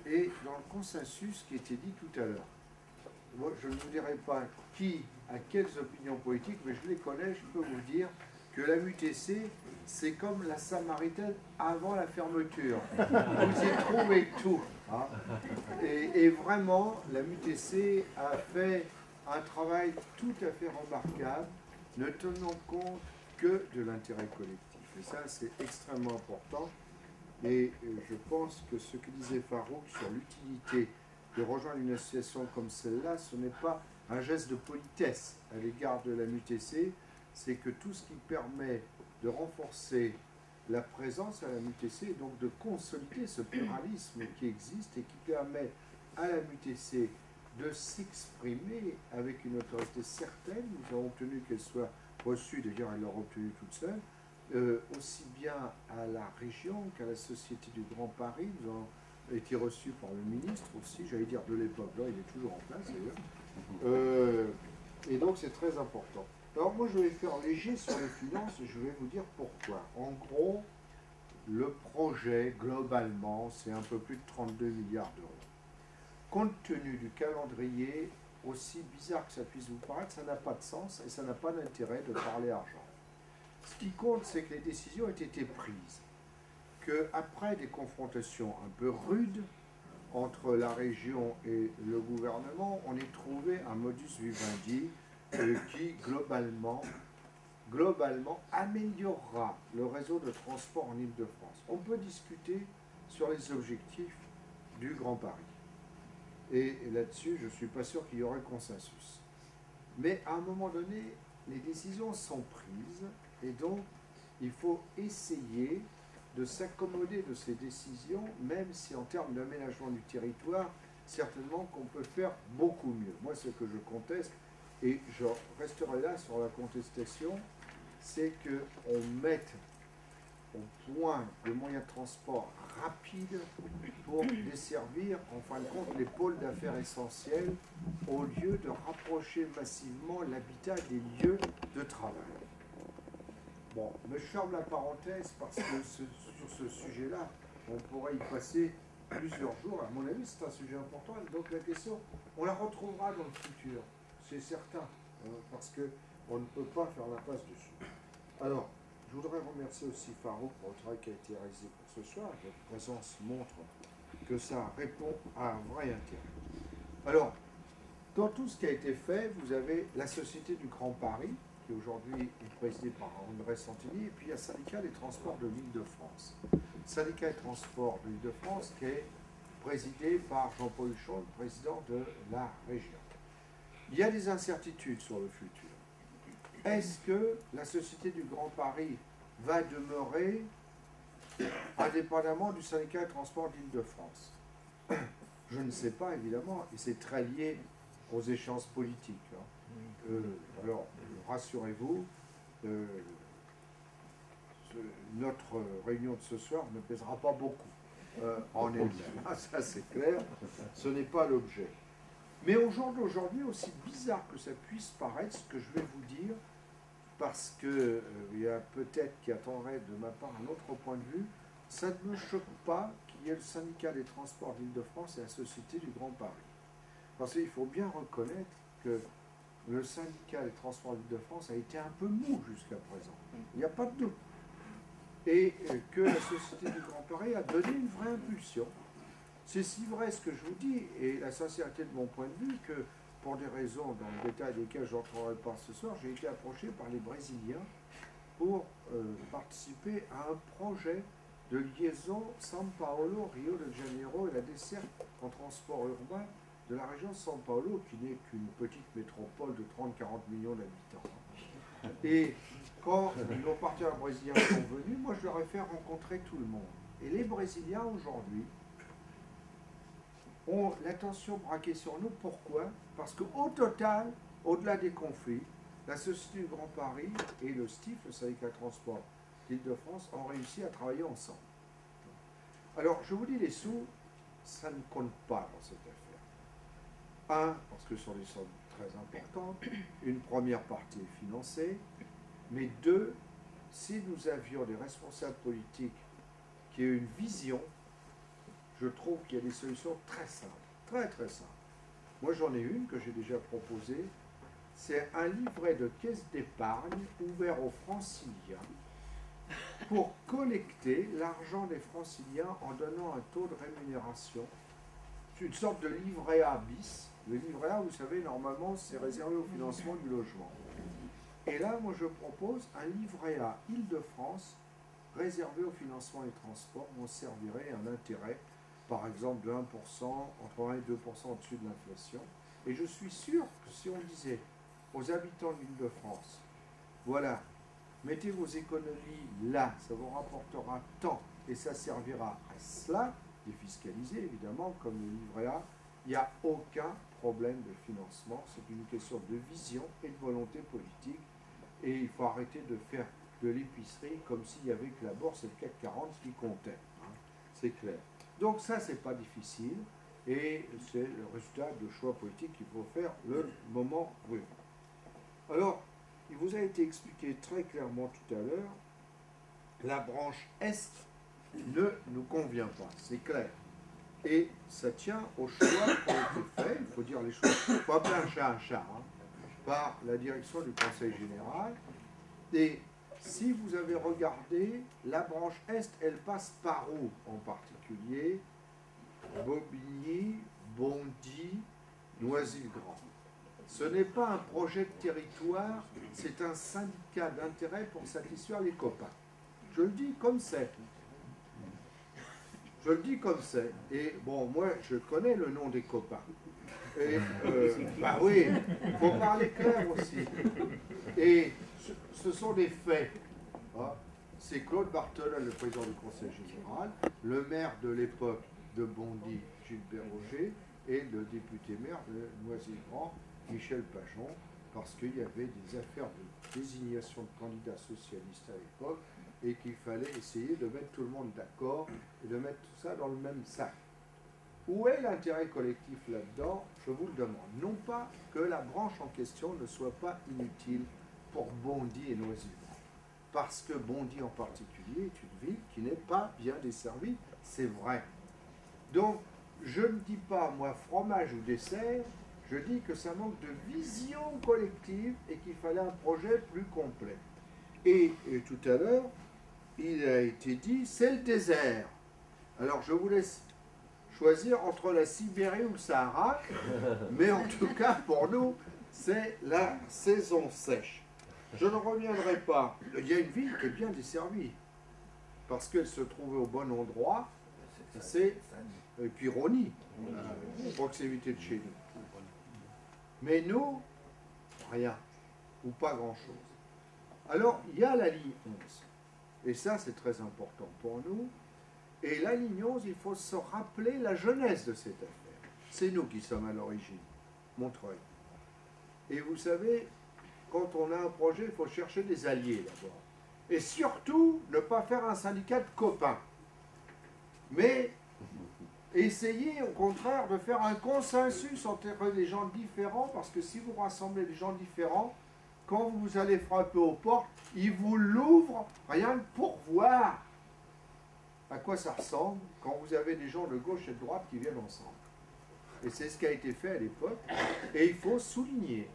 et dans le consensus qui était dit tout à l'heure. Moi, je ne vous dirai pas qui a quelles opinions politiques, mais je les connais, je peux vous dire que la MUTC, c'est comme la Samaritaine avant la fermeture. Vous y trouvez tout. Hein. Et vraiment, la MUTC a fait un travail tout à fait remarquable, ne tenant compte que de l'intérêt collectif. Et ça, c'est extrêmement important. Et je pense que ce que disait Farouk sur l'utilité de rejoindre une association comme celle-là, ce n'est pas un geste de politesse à l'égard de la MUTC, c'est que tout ce qui permet de renforcer la présence à la MUTC, et donc de consolider ce pluralisme qui existe et qui permet à la MUTC de s'exprimer avec une autorité certaine. Nous avons obtenu qu'elle soit reçue, d'ailleurs elle l'a obtenue toute seule, aussi bien à la région qu'à la Société du Grand Paris. Nous avons été reçus par le ministre aussi, j'allais dire de l'époque, là il est toujours en place d'ailleurs. Et donc c'est très important. Alors moi je vais faire léger sur les finances et je vais vous dire pourquoi. En gros, le projet globalement c'est un peu plus de 32 milliards d'euros. Compte tenu du calendrier, aussi bizarre que ça puisse vous paraître, ça n'a pas de sens et ça n'a pas d'intérêt de parler argent. Ce qui compte, c'est que les décisions ont été prises, qu'après des confrontations un peu rudes entre la région et le gouvernement, on ait trouvé un modus vivendi qui, globalement, améliorera le réseau de transport en Île-de-France. On peut discuter sur les objectifs du Grand Paris. Et là-dessus, je ne suis pas sûr qu'il y aurait consensus. Mais à un moment donné, les décisions sont prises et donc il faut essayer de s'accommoder de ces décisions, même si en termes d'aménagement du territoire, certainement qu'on peut faire beaucoup mieux. Moi, ce que je conteste, et je resterai là sur la contestation, c'est qu'on mette au point de moyens de transport rapides pour desservir, en fin de compte, les pôles d'affaires essentiels, au lieu de rapprocher massivement l'habitat des lieux de travail. Bon, mais je ferme la parenthèse parce que sur ce sujet-là, on pourrait y passer plusieurs jours. À mon avis, c'est un sujet important. Donc la question, on la retrouvera dans le futur c'est certain, hein, parce qu'on ne peut pas faire l'impasse dessus. Alors, je voudrais remercier aussi Farouk pour le travail qui a été réalisé pour ce soir. Votre présence montre que ça répond à un vrai intérêt. Alors, dans tout ce qui a été fait, vous avez la Société du Grand Paris, qui aujourd'hui est présidée par André Santini, et puis il y a le Syndicat des transports de l'Île-de-France. Le Syndicat des transports de l'Île-de-France qui est présidé par Jean-Paul Huchon, le président de la région. Il y a des incertitudes sur le futur. Est-ce que la Société du Grand Paris va demeurer indépendamment du Syndicat des transports d'Île-de-France? Je ne sais pas, évidemment, et c'est très lié aux échéances politiques. Hein. Alors, rassurez-vous, notre réunion de ce soir ne pèsera pas beaucoup en elle-même. Ah, ça, c'est clair, ce n'est pas l'objet. Mais au jour d'aujourd'hui, aussi bizarre que ça puisse paraître, ce que je vais vous dire, parce qu'il y a peut-être qui attendrait de ma part un autre point de vue, ça ne me choque pas qu'il y ait le syndicat des transports d'Île-de-France et la Société du Grand Paris. Parce qu'il faut bien reconnaître que le syndicat des transports d'Île-de-France a été un peu mou jusqu'à présent. Il n'y a pas de doute. Et que la Société du Grand Paris a donné une vraie impulsion. C'est si vrai ce que je vous dis, et la sincérité de mon point de vue, que pour des raisons dans le détail desquelles je n'entrerai pas ce soir, j'ai été approché par les Brésiliens pour participer à un projet de liaison São Paulo-Rio de Janeiro et la desserte en transport urbain de la région de São Paulo, qui n'est qu'une petite métropole de 30-40 millions d'habitants. Et quand nos partenaires brésiliens sont venus, moi je leur ai fait rencontrer tout le monde. Et les Brésiliens aujourd'hui ont l'attention braquée sur nous. Pourquoi? Parce qu'au total, au-delà des conflits, la Société du Grand Paris et le STIF, le syndicat de transport d'Île-de-France, ont réussi à travailler ensemble. Alors, je vous dis, les sous, ça ne compte pas dans cette affaire. Un, parce que ce sont des sommes très importantes. Une première partie est financée. Mais deux, si nous avions des responsables politiques qui aient une vision, je trouve qu'il y a des solutions très simples, très très simples. Moi j'en ai une que j'ai déjà proposée, c'est un livret de caisse d'épargne ouvert aux franciliens pour collecter l'argent des franciliens en donnant un taux de rémunération. C'est une sorte de livret A bis. Le livret A, vous savez, normalement c'est réservé au financement du logement. Et là, moi je propose un livret A Île-de-France réservé au financement des transports, où on servirait un intérêt par exemple de 1%, entre 1 et 2% au-dessus de l'inflation. Et je suis sûr que si on disait aux habitants de l'Île-de-France, voilà, mettez vos économies là, ça vous rapportera tant, et ça servira à cela, défiscalisé évidemment, comme le livret A, il n'y a aucun problème de financement, c'est une question de vision et de volonté politique, et il faut arrêter de faire de l'épicerie comme s'il n'y avait que la bourse et le CAC 40 qui comptaient, hein, c'est clair. Donc ça, c'est pas difficile, et c'est le résultat de choix politiques qu'il faut faire le moment venu. Alors, il vous a été expliqué très clairement tout à l'heure, la branche Est ne nous convient pas, c'est clair. Et ça tient aux choix qui ont été faits, il faut dire les choses, il faut appeler un chat, hein, par la direction du Conseil général. Et si vous avez regardé, la branche Est, elle passe par où en particulier? Bobigny, Bondy, Noisy-le-Grand. Ce n'est pas un projet de territoire, c'est un syndicat d'intérêt pour satisfaire les copains. Je le dis comme c'est. Je le dis comme c'est. Et bon, moi, je connais le nom des copains. Et, bah oui, il faut parler clair aussi. Et ce sont des faits. Hein. C'est Claude Barthelin, le président du Conseil général, le maire de l'époque de Bondy, Gilbert Roger, et le député-maire de Noisy-le-Grand, Michel Pajon, parce qu'il y avait des affaires de désignation de candidats socialistes à l'époque, et qu'il fallait essayer de mettre tout le monde d'accord et de mettre tout ça dans le même sac. Où est l'intérêt collectif là-dedans? Je vous le demande. Non pas que la branche en question ne soit pas inutile pour Bondy et Noisy-le-Grand, parce que Bondy en particulier est une ville qui n'est pas bien desservie, c'est vrai. Donc, je ne dis pas, moi, fromage ou dessert, Je dis que ça manque de vision collective et qu'il fallait un projet plus complet. Et tout à l'heure, il a été dit, c'est le désert. Alors je vous laisse choisir entre la Sibérie ou le Sahara, mais en tout cas pour nous, c'est la saison sèche. Je ne reviendrai pas. Il y a une ville qui est bien desservie, parce qu'elle se trouvait au bon endroit, c'est Pironi, à proximité de chez nous. Mais nous, rien, ou pas grand-chose. Alors, il y a la ligne 11, et ça c'est très important pour nous. Et la ligne 11, il faut se rappeler la jeunesse de cette affaire. C'est nous qui sommes à l'origine, Montreuil. Et vous savez, quand on a un projet, il faut chercher des alliés d'abord. Et surtout, ne pas faire un syndicat de copains. Mais essayez au contraire de faire un consensus entre les gens différents, parce que si vous rassemblez des gens différents, quand vous allez frapper aux portes, ils vous l'ouvrent rien que pour voir à quoi ça ressemble quand vous avez des gens de gauche et de droite qui viennent ensemble. Et c'est ce qui a été fait à l'époque. Et il faut souligner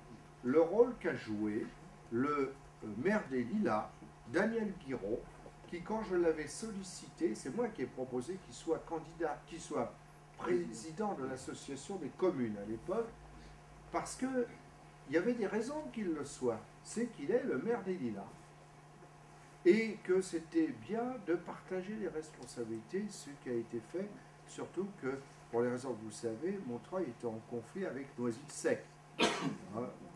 le rôle qu'a joué le maire des Lilas, Daniel Guiraud, qui, quand je l'avais sollicité, c'est moi qui ai proposé qu'il soit candidat, qu'il soit président de l'association des communes à l'époque, parce qu'il y avait des raisons qu'il le soit. C'est qu'il est le maire des Lilas. Et que c'était bien de partager les responsabilités, ce qui a été fait, surtout que, pour les raisons que vous savez, Montreuil était en conflit avec Noisy-le-Sec,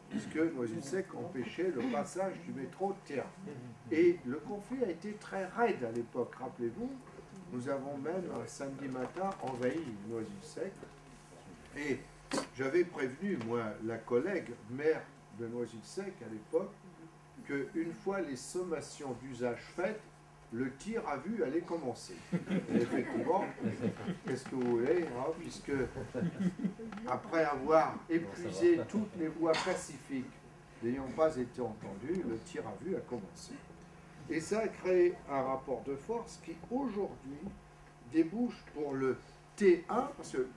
puisque Noisy-le-Sec empêchait le passage du métro de terre. Et le conflit a été très raide à l'époque, rappelez-vous, nous avons même un samedi matin envahi Noisy-le-Sec, et j'avais prévenu, moi, la collègue maire de Noisy-le-Sec à l'époque, qu'une fois les sommations d'usage faites, le tir à vue allait commencer. Et effectivement, qu'est-ce que vous voulez, hein, puisque après avoir épuisé toutes les voies pacifiques n'ayant pas été entendues, le tir à vue a commencé. Et ça a créé un rapport de force qui aujourd'hui débouche pour le T1, parce que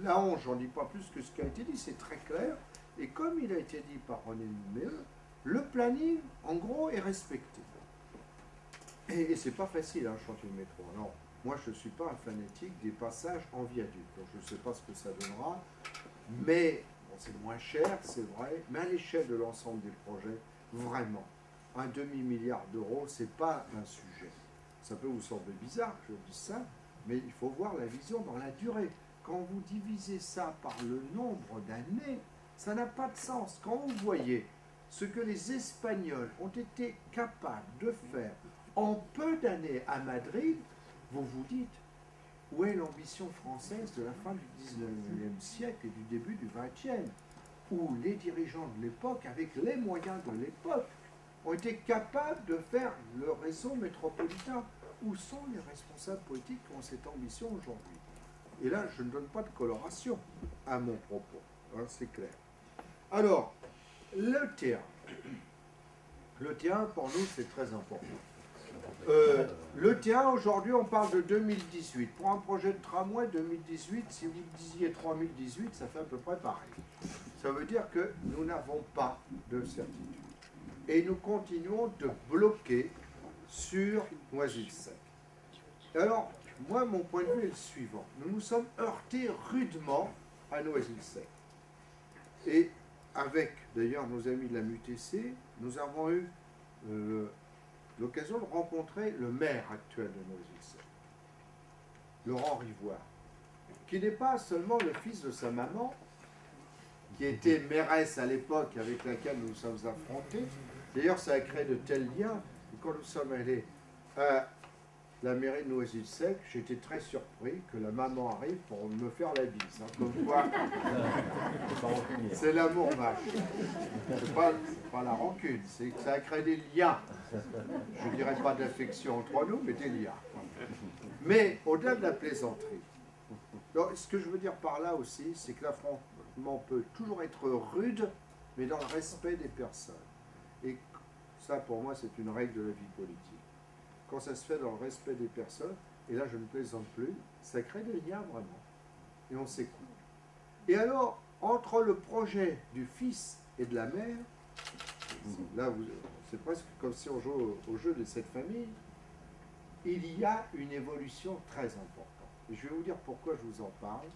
la 11, j'en dis pas plus que ce qui a été dit, c'est très clair, et comme il a été dit par René Numéeux, le planning, en gros, est respecté. Et c'est pas facile, un chantier de métro. Non, moi, je ne suis pas un fanatique des passages en viaduc. Donc, je ne sais pas ce que ça donnera, mais bon, c'est moins cher, c'est vrai. Mais à l'échelle de l'ensemble des projets, vraiment, un demi-milliard d'euros, c'est pas un sujet. Ça peut vous sembler bizarre que je dise ça, mais il faut voir la vision dans la durée. Quand vous divisez ça par le nombre d'années, ça n'a pas de sens. Quand vous voyez ce que les Espagnols ont été capables de faire en peu d'années à Madrid, vous vous dites, où est l'ambition française de la fin du 19e siècle et du début du 20e, où les dirigeants de l'époque, avec les moyens de l'époque, ont été capables de faire le réseau métropolitain. Où sont les responsables politiques qui ont cette ambition aujourd'hui? Et là, je ne donne pas de coloration à mon propos, hein, c'est clair. Alors, le terrain. Le terrain, pour nous, c'est très important. Le terrain, aujourd'hui, on parle de 2018. Pour un projet de tramway, 2018, si vous disiez 3018, ça fait à peu près pareil. Ça veut dire que nous n'avons pas de certitude. Et nous continuons de bloquer sur Noisy-le-Sec. Alors, moi, mon point de vue est le suivant. Nous nous sommes heurtés rudement à Noisy-le-Sec. Et avec, d'ailleurs, nos amis de la MUTC, nous avons eu l'occasion de rencontrer le maire actuel de Noisy-le-Sec, Laurent Rivoire, qui n'est pas seulement le fils de sa maman, qui était mairesse à l'époque avec laquelle nous nous sommes affrontés. D'ailleurs, ça a créé de tels liens. Et quand nous sommes allés à la mairie de Noisy-le-Sec, j'étais très surpris que la maman arrive pour me faire la bise. Hein, comme quoi, c'est l'amour vache. C'est pas la rancune, c'est que ça a créé des liens. Je ne dirais pas d'affection entre nous, mais des liens. Mais au-delà de la plaisanterie, donc, ce que je veux dire par là aussi, c'est que l'affrontement peut toujours être rude, mais dans le respect des personnes. Et ça, pour moi, c'est une règle de la vie politique. Quand ça se fait dans le respect des personnes, et là je ne plaisante plus, ça crée des liens vraiment. Et on s'écoute. Et alors, entre le projet du fils et de la mère, là c'est presque comme si on joue au jeu de cette famille, il y a une évolution très importante. Et je vais vous dire pourquoi je vous en parle.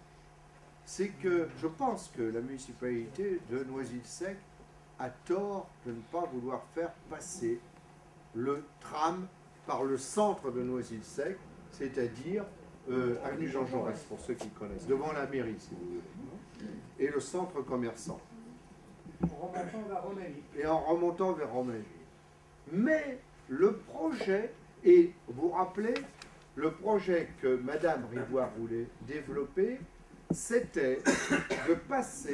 C'est que je pense que la municipalité de Noisy-le-Sec a tort de ne pas vouloir faire passer le tram par le centre de Noisy-le-Sec, c'est-à-dire avenue Jean Jaurès, pour ceux qui connaissent, devant la mairie, si vous voulez, et le centre commerçant. En remontant vers Romalie. Et en remontant vers Romalie. Mais le projet, et vous vous rappelez, le projet que Madame Rivoire voulait développer, c'était de passer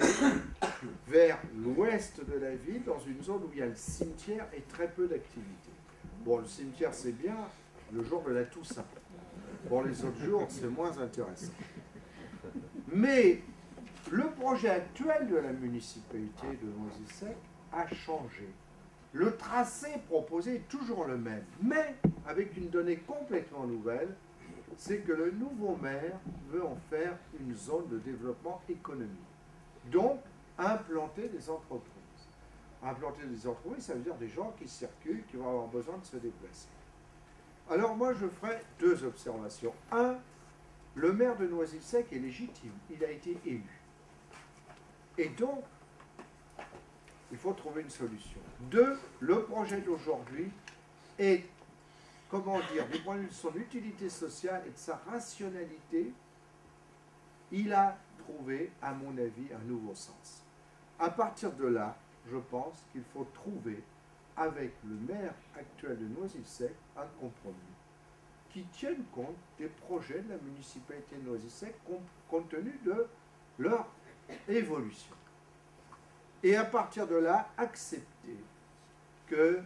vers l'ouest de la ville, dans une zone où il y a le cimetière et très peu d'activité. Bon, le cimetière, c'est bien le jour de la Toussaint. Bon, les autres jours, c'est moins intéressant. Mais le projet actuel de la municipalité de Noisy-le-Sec a changé. Le tracé proposé est toujours le même, mais avec une donnée complètement nouvelle, c'est que le nouveau maire veut en faire une zone de développement économique. Donc, implanter des entreprises. Implanter des entreprises, ça veut dire des gens qui circulent, qui vont avoir besoin de se déplacer. Alors moi, je ferai deux observations. Un, le maire de Noisy-le-Sec est légitime, il a été élu. Et donc, il faut trouver une solution. Deux, le projet d'aujourd'hui est, comment dire, du point de vue de son utilité sociale et de sa rationalité, il a trouvé, à mon avis, un nouveau sens. À partir de là, je pense qu'il faut trouver, avec le maire actuel de Noisy-le-Sec, un compromis qui tienne compte des projets de la municipalité de Noisy-le-Sec compte tenu de leur évolution. Et à partir de là, accepter que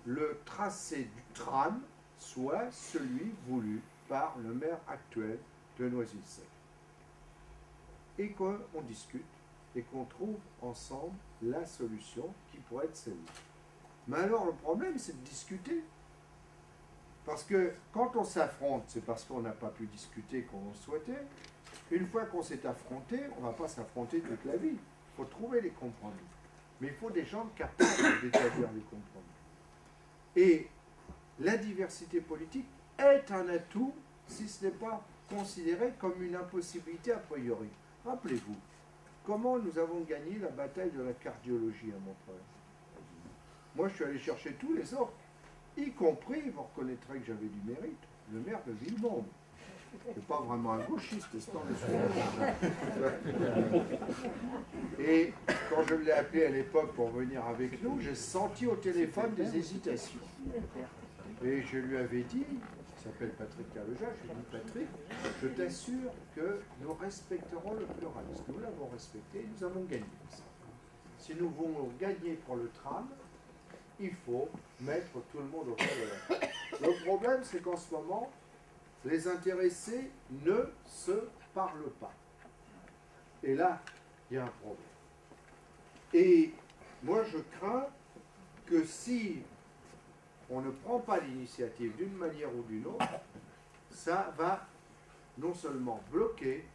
le tracé du tram soit celui voulu par le maire actuel de Noisy-le-Sec. Et qu'on discute et qu'on trouve ensemble la solution qui pourrait être celle-là. Mais alors le problème, c'est de discuter. Parce que quand on s'affronte, c'est parce qu'on n'a pas pu discuter comme on souhaitait. Une fois qu'on s'est affronté, on ne va pas s'affronter toute la vie. Il faut trouver les compromis. Mais il faut des gens capables d'établir les compromis. Et la diversité politique est un atout si ce n'est pas considéré comme une impossibilité a priori. Rappelez-vous, comment nous avons gagné la bataille de la cardiologie à Montreuil? Moi, je suis allé chercher tous les autres, y compris, vous reconnaîtrez que j'avais du mérite, le maire de Villemomble. Je suis pas vraiment un gauchiste, c'est pas Et quand je l'ai appelé à l'époque pour venir avec nous, j'ai senti au téléphone des hésitations. Et je lui avais dit, il s'appelle Patrick Caleja, je lui ai dit, Patrick, je t'assure que nous respecterons le pluralisme. Nous l'avons respecté, nous avons gagné. Si nous voulons gagner pour le tram, il faut mettre tout le monde au de la table. Le problème, c'est qu'en ce moment, les intéressés ne se parlent pas. Et là, il y a un problème. Et moi, je crains que si on ne prend pas l'initiative d'une manière ou d'une autre, ça va non seulement bloquer,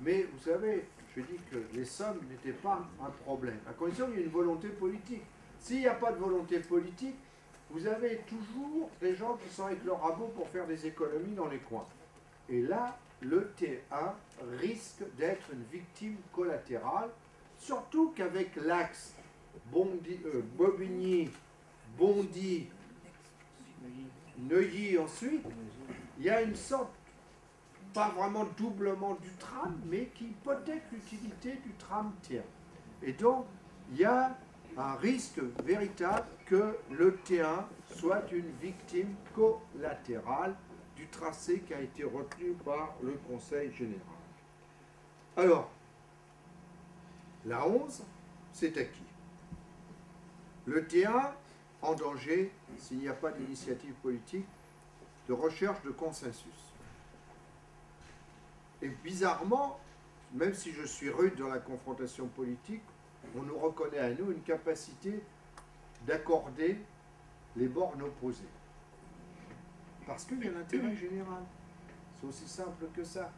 mais vous savez, je dis que les sommes n'étaient pas un problème, à condition qu'il y ait une volonté politique. S'il n'y a pas de volonté politique, vous avez toujours des gens qui sont avec leur rabot pour faire des économies dans les coins. Et là, le T1 risque d'être une victime collatérale, surtout qu'avec l'axe Bobigny, Bondy, Neuilly ensuite, il y a une sorte, pas vraiment de doublement du tram, mais qui hypothèque l'utilité du tram T1. Et donc, il y a un risque véritable que le T1 soit une victime collatérale du tracé qui a été retenu par le Conseil général. Alors, la 11, c'est acquis. Le T1 en danger s'il n'y a pas d'initiative politique de recherche de consensus. Et bizarrement, même si je suis rude dans la confrontation politique, on nous reconnaît à nous une capacité d'accorder les bornes opposées. Parce qu'il y a l'intérêt général. C'est aussi simple que ça.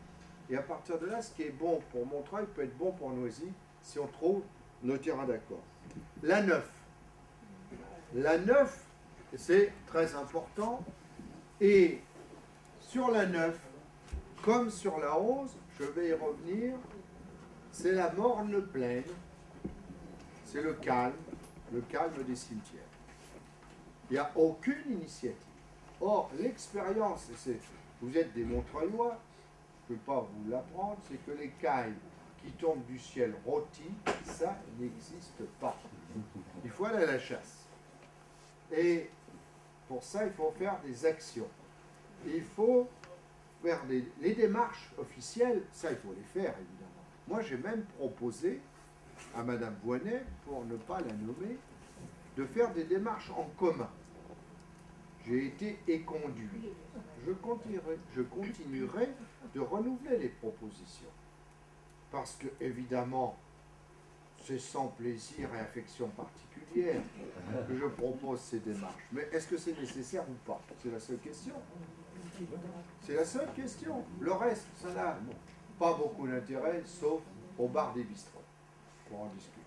Et à partir de là, ce qui est bon pour Montreuil peut être bon pour Noisy si on trouve nos terrains d'accord. La 9. La 9, c'est très important. Et sur la 9, comme sur la 11, je vais y revenir, c'est la morne plaine, c'est le calme des cimetières. Il n'y a aucune initiative. Or, l'expérience, vous êtes des Montreuillois, je ne peux pas vous l'apprendre, c'est que les cailles qui tombent du ciel rôties, ça n'existe pas. Il faut aller à la chasse. Et pour ça, il faut faire des actions. Il faut faire les démarches officielles, ça il faut les faire évidemment. Moi j'ai même proposé à Madame Voynet, pour ne pas la nommer, de faire des démarches en commun. J'ai été éconduit. Je continuerai de renouveler les propositions. Parce que évidemment, c'est sans plaisir et affection particulière que je propose ces démarches. Mais est-ce que c'est nécessaire ou pas? C'est la seule question. C'est la seule question. Le reste, ça n'a pas beaucoup d'intérêt, sauf au bar des bistrots, pour en discuter.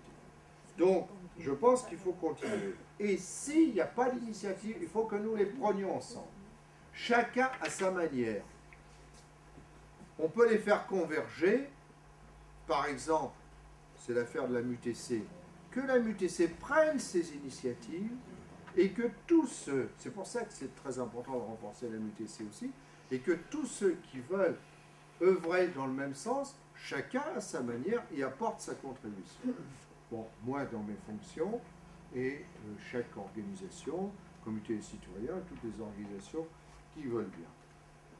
Donc, je pense qu'il faut continuer. Et s'il n'y a pas d'initiative, il faut que nous les prenions ensemble. Chacun à sa manière. On peut les faire converger. Par exemple, c'est l'affaire de la MUTC. Que la MUTC prenne ses initiatives et que tous ceux, c'est pour ça que c'est très important de renforcer la MUTC aussi, et que tous ceux qui veulent œuvrer dans le même sens, chacun à sa manière y apporte sa contribution. Bon, moi dans mes fonctions, et chaque organisation, comité des citoyens, toutes les organisations qui veulent bien.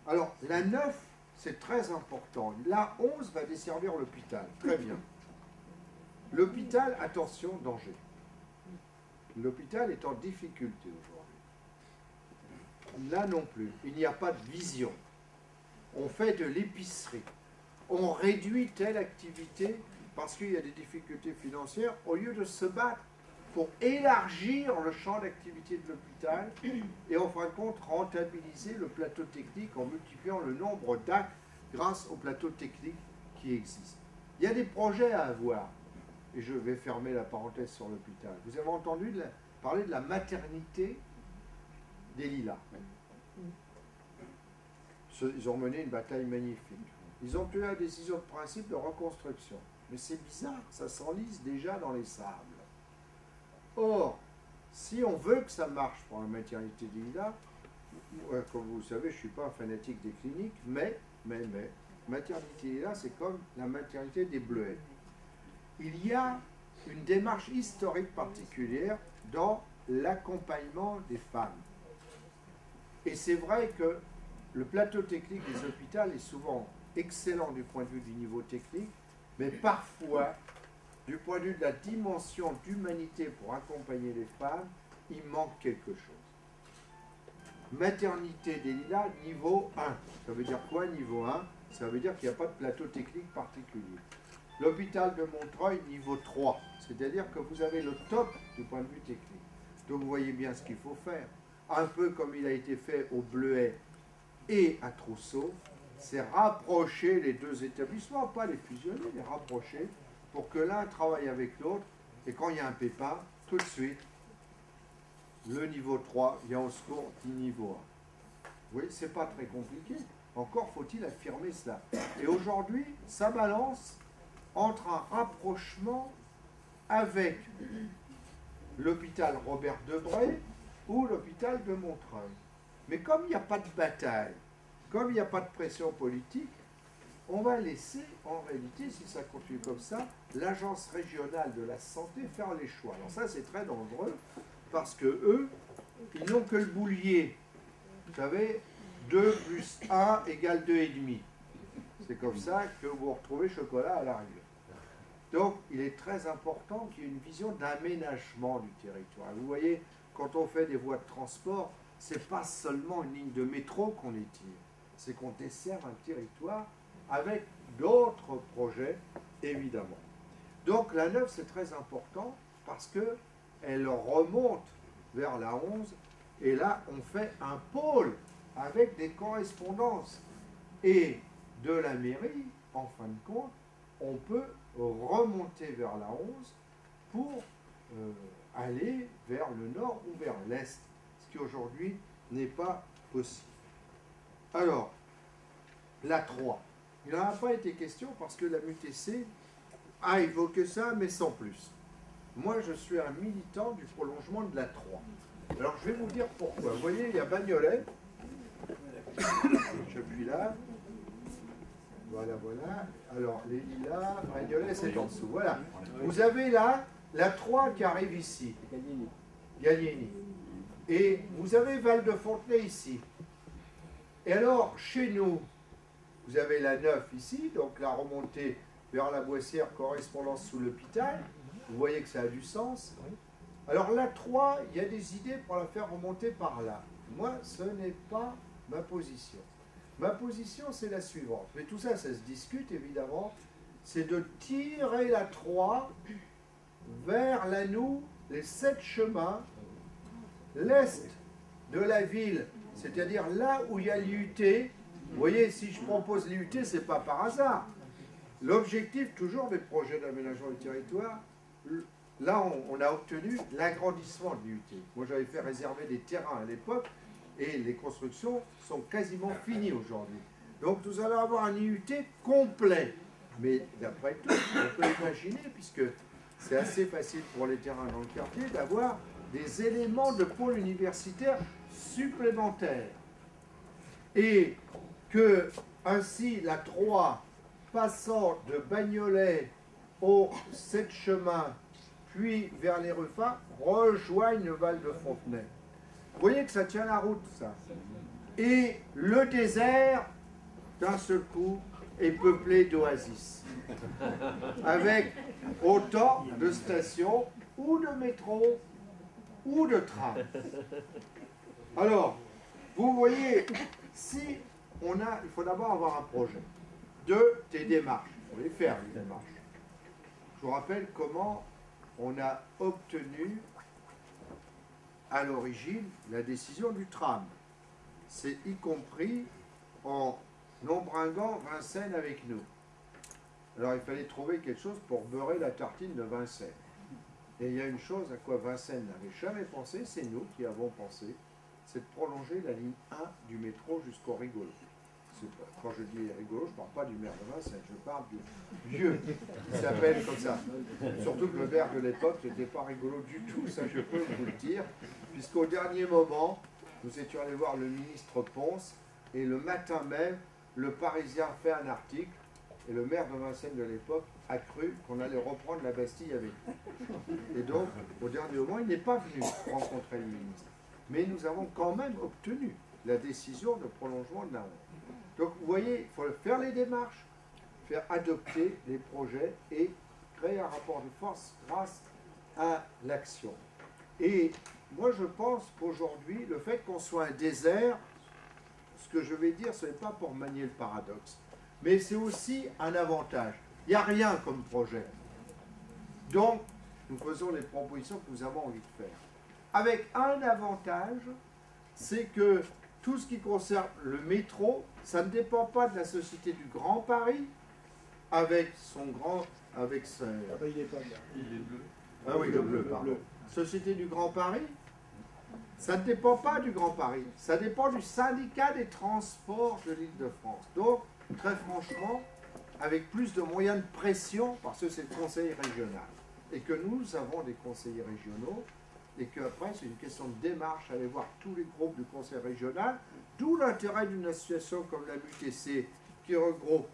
Alors, la 9, c'est très important. La 11 va desservir l'hôpital. Très bien. L'hôpital, attention, danger. L'hôpital est en difficulté aujourd'hui. Là non plus, il n'y a pas de vision. On fait de l'épicerie. On réduit telle activité parce qu'il y a des difficultés financières au lieu de se battre pour élargir le champ d'activité de l'hôpital et en fin de compte rentabiliser le plateau technique en multipliant le nombre d'actes grâce au plateau technique qui existe. Il y a des projets à avoir. Et je vais fermer la parenthèse sur l'hôpital. Vous avez entendu parler de la maternité des Lilas. Ils ont mené une bataille magnifique. Ils ont pris la décision de principe de reconstruction. Mais c'est bizarre, ça s'enlise déjà dans les sables. Or, si on veut que ça marche pour la maternité des Lilas, comme vous le savez, je ne suis pas un fanatique des cliniques, mais maternité des Lilas, c'est comme la maternité des Bleuets. Il y a une démarche historique particulière dans l'accompagnement des femmes. Et c'est vrai que le plateau technique des hôpitaux est souvent excellent du point de vue du niveau technique, mais parfois, du point de vue de la dimension d'humanité pour accompagner les femmes, il manque quelque chose. Maternité des Lilas, niveau 1. Ça veut dire quoi, niveau 1? Ça veut dire qu'il n'y a pas de plateau technique particulier. L'hôpital de Montreuil, niveau 3, c'est-à-dire que vous avez le top du point de vue technique. Donc vous voyez bien ce qu'il faut faire. Un peu comme il a été fait au Bleuet et à Trousseau, c'est rapprocher les deux établissements, pas les fusionner, les rapprocher, pour que l'un travaille avec l'autre, et quand il y a un pépin, tout de suite, le niveau 3 vient au secours du niveau 1. Vous voyez, c'est pas très compliqué. Encore faut-il affirmer cela. Et aujourd'hui, ça balance entre un rapprochement avec l'hôpital Robert Debré ou l'hôpital de Montreuil. Mais comme il n'y a pas de bataille, comme il n'y a pas de pression politique, on va laisser, en réalité, si ça continue comme ça, l'agence régionale de la santé faire les choix. Alors ça, c'est très dangereux, parce que eux, ils n'ont que le boulier. Vous savez, 2 plus 1 égale 2,5. C'est comme ça que vous retrouvez chocolat à l'arrière. Donc, il est très important qu'il y ait une vision d'aménagement du territoire. Vous voyez, quand on fait des voies de transport, ce n'est pas seulement une ligne de métro qu'on étire, c'est qu'on dessert un territoire avec d'autres projets, évidemment. Donc, la 9, c'est très important parce qu'elle remonte vers la 11, et là, on fait un pôle avec des correspondances. Et de la mairie, en fin de compte, on peut remonter vers la 11 pour aller vers le nord ou vers l'est, ce qui aujourd'hui n'est pas possible. Alors, la 3. Il n'en a pas été question parce que la MUTC a évoqué ça, mais sans plus. Moi, je suis un militant du prolongement de la 3. Alors, je vais vous dire pourquoi. Vous voyez, il y a Bagnolet. J'appuie là. Voilà, voilà. Alors, les lilas, Bagnolet, c'est en dessous. Voilà. Vous avez là la 3 qui arrive ici. Gallieni. Et vous avez Val-de-Fontenay ici. Et alors, chez nous, vous avez la 9 ici, donc la remontée vers la Boissière, correspondance sous l'hôpital. Vous voyez que ça a du sens. Alors la 3, il y a des idées pour la faire remonter par là. Moi, ce n'est pas ma position. Ma position, c'est la suivante. Mais tout ça, ça se discute, évidemment. C'est de tirer la 3 vers l'Anou, les 7 chemins, l'est de la ville, c'est-à-dire là où il y a l'IUT. Vous voyez, si je propose l'IUT, ce n'est pas par hasard. L'objectif, toujours des projets d'aménagement du territoire, là, on a obtenu l'agrandissement de l'IUT. Moi, j'avais fait réserver des terrains à l'époque, et les constructions sont quasiment finies aujourd'hui. Donc, nous allons avoir un IUT complet. Mais d'après tout, on peut imaginer, puisque c'est assez facile pour les terrains dans le quartier, d'avoir des éléments de pôle universitaire supplémentaires. Et que, ainsi, la 3, passant de Bagnolet au 7 chemins, puis vers les Ruffins, rejoignent Val-de-Fontenay. Vous voyez que ça tient la route, ça. Et le désert, d'un seul coup, est peuplé d'oasis. Avec autant de stations, ou de métro, ou de tram. Alors, vous voyez, si on a, il faut d'abord avoir un projet. Des démarches. Il faut les faire, les démarches. Je vous rappelle comment on a obtenu à l'origine la décision du tram. C'est y compris en embringuant Vincennes avec nous. Alors il fallait trouver quelque chose pour beurrer la tartine de Vincennes. Et il y a une chose à quoi Vincennes n'avait jamais pensé, c'est nous qui avons pensé, c'est de prolonger la ligne 1 du métro jusqu'au Rigolo. Quand je dis rigolo, je ne parle pas du maire de Vincennes, je parle du vieux qui s'appelle comme ça. Surtout que le maire de l'époque n'était pas rigolo du tout, ça je peux vous le dire, puisqu'au dernier moment, nous étions allés voir le ministre Ponce, et le matin même, le Parisien fait un article, et le maire de Vincennes de l'époque a cru qu'on allait reprendre la Bastille avec nous. Et donc, au dernier moment, il n'est pas venu rencontrer le ministre. Mais nous avons quand même obtenu la décision de prolongement de la route. Donc, vous voyez, il faut faire les démarches, faire adopter les projets et créer un rapport de force grâce à l'action. Et moi, je pense qu'aujourd'hui, le fait qu'on soit un désert, ce que je vais dire, ce n'est pas pour manier le paradoxe, mais c'est aussi un avantage. Il n'y a rien comme projet. Donc, nous faisons les propositions que nous avons envie de faire. Avec un avantage, c'est que tout ce qui concerne le métro, ça ne dépend pas de la Société du Grand Paris, avec son grand... avec son... Ah bah, il est pas bien. Il est bleu. Ah oui, le bleu, pardon. Société du Grand Paris, ça ne dépend pas du Grand Paris, ça dépend du syndicat des transports de l'Île-de-France. Donc, très franchement, avec plus de moyens de pression, parce que c'est le conseil régional, et que nous avons des conseillers régionaux, et qu'après, c'est une question de démarche, aller voir tous les groupes du conseil régional, d'où l'intérêt d'une association comme la MUTC, qui regroupe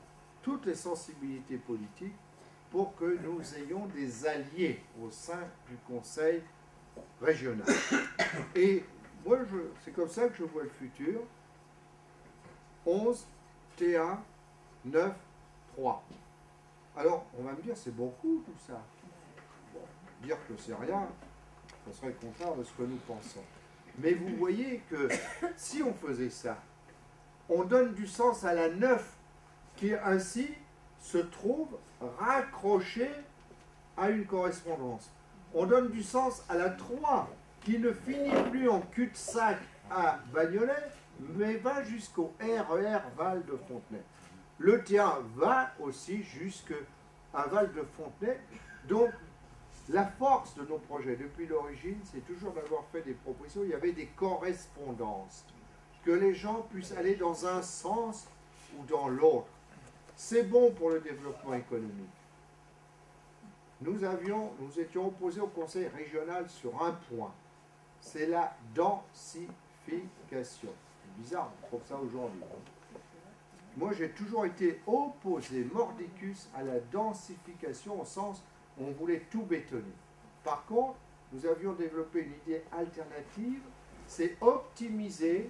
toutes les sensibilités politiques, pour que nous ayons des alliés au sein du conseil régional. Et moi, c'est comme ça que je vois le futur. 11, T1, 9, 3. Alors, on va me dire, c'est beaucoup tout ça. Bon, dire que c'est rien, ça serait le contraire de ce que nous pensons. Mais vous voyez que si on faisait ça, on donne du sens à la 9 qui ainsi se trouve raccrochée à une correspondance. On donne du sens à la 3 qui ne finit plus en cul-de-sac à Bagnolet, mais va jusqu'au RER Val-de-Fontenay. Le T1 va aussi jusqu'au aval de Fontenay. Donc, la force de nos projets depuis l'origine, c'est toujours d'avoir fait des propositions. Il y avait des correspondances, que les gens puissent aller dans un sens ou dans l'autre. C'est bon pour le développement économique. Nous étions opposés au conseil régional sur un point, c'est la densification. C'est bizarre, on trouve ça aujourd'hui. Moi, j'ai toujours été opposé, mordicus, à la densification au sens où on voulait tout bétonner. Par contre, nous avions développé une idée alternative, c'est optimiser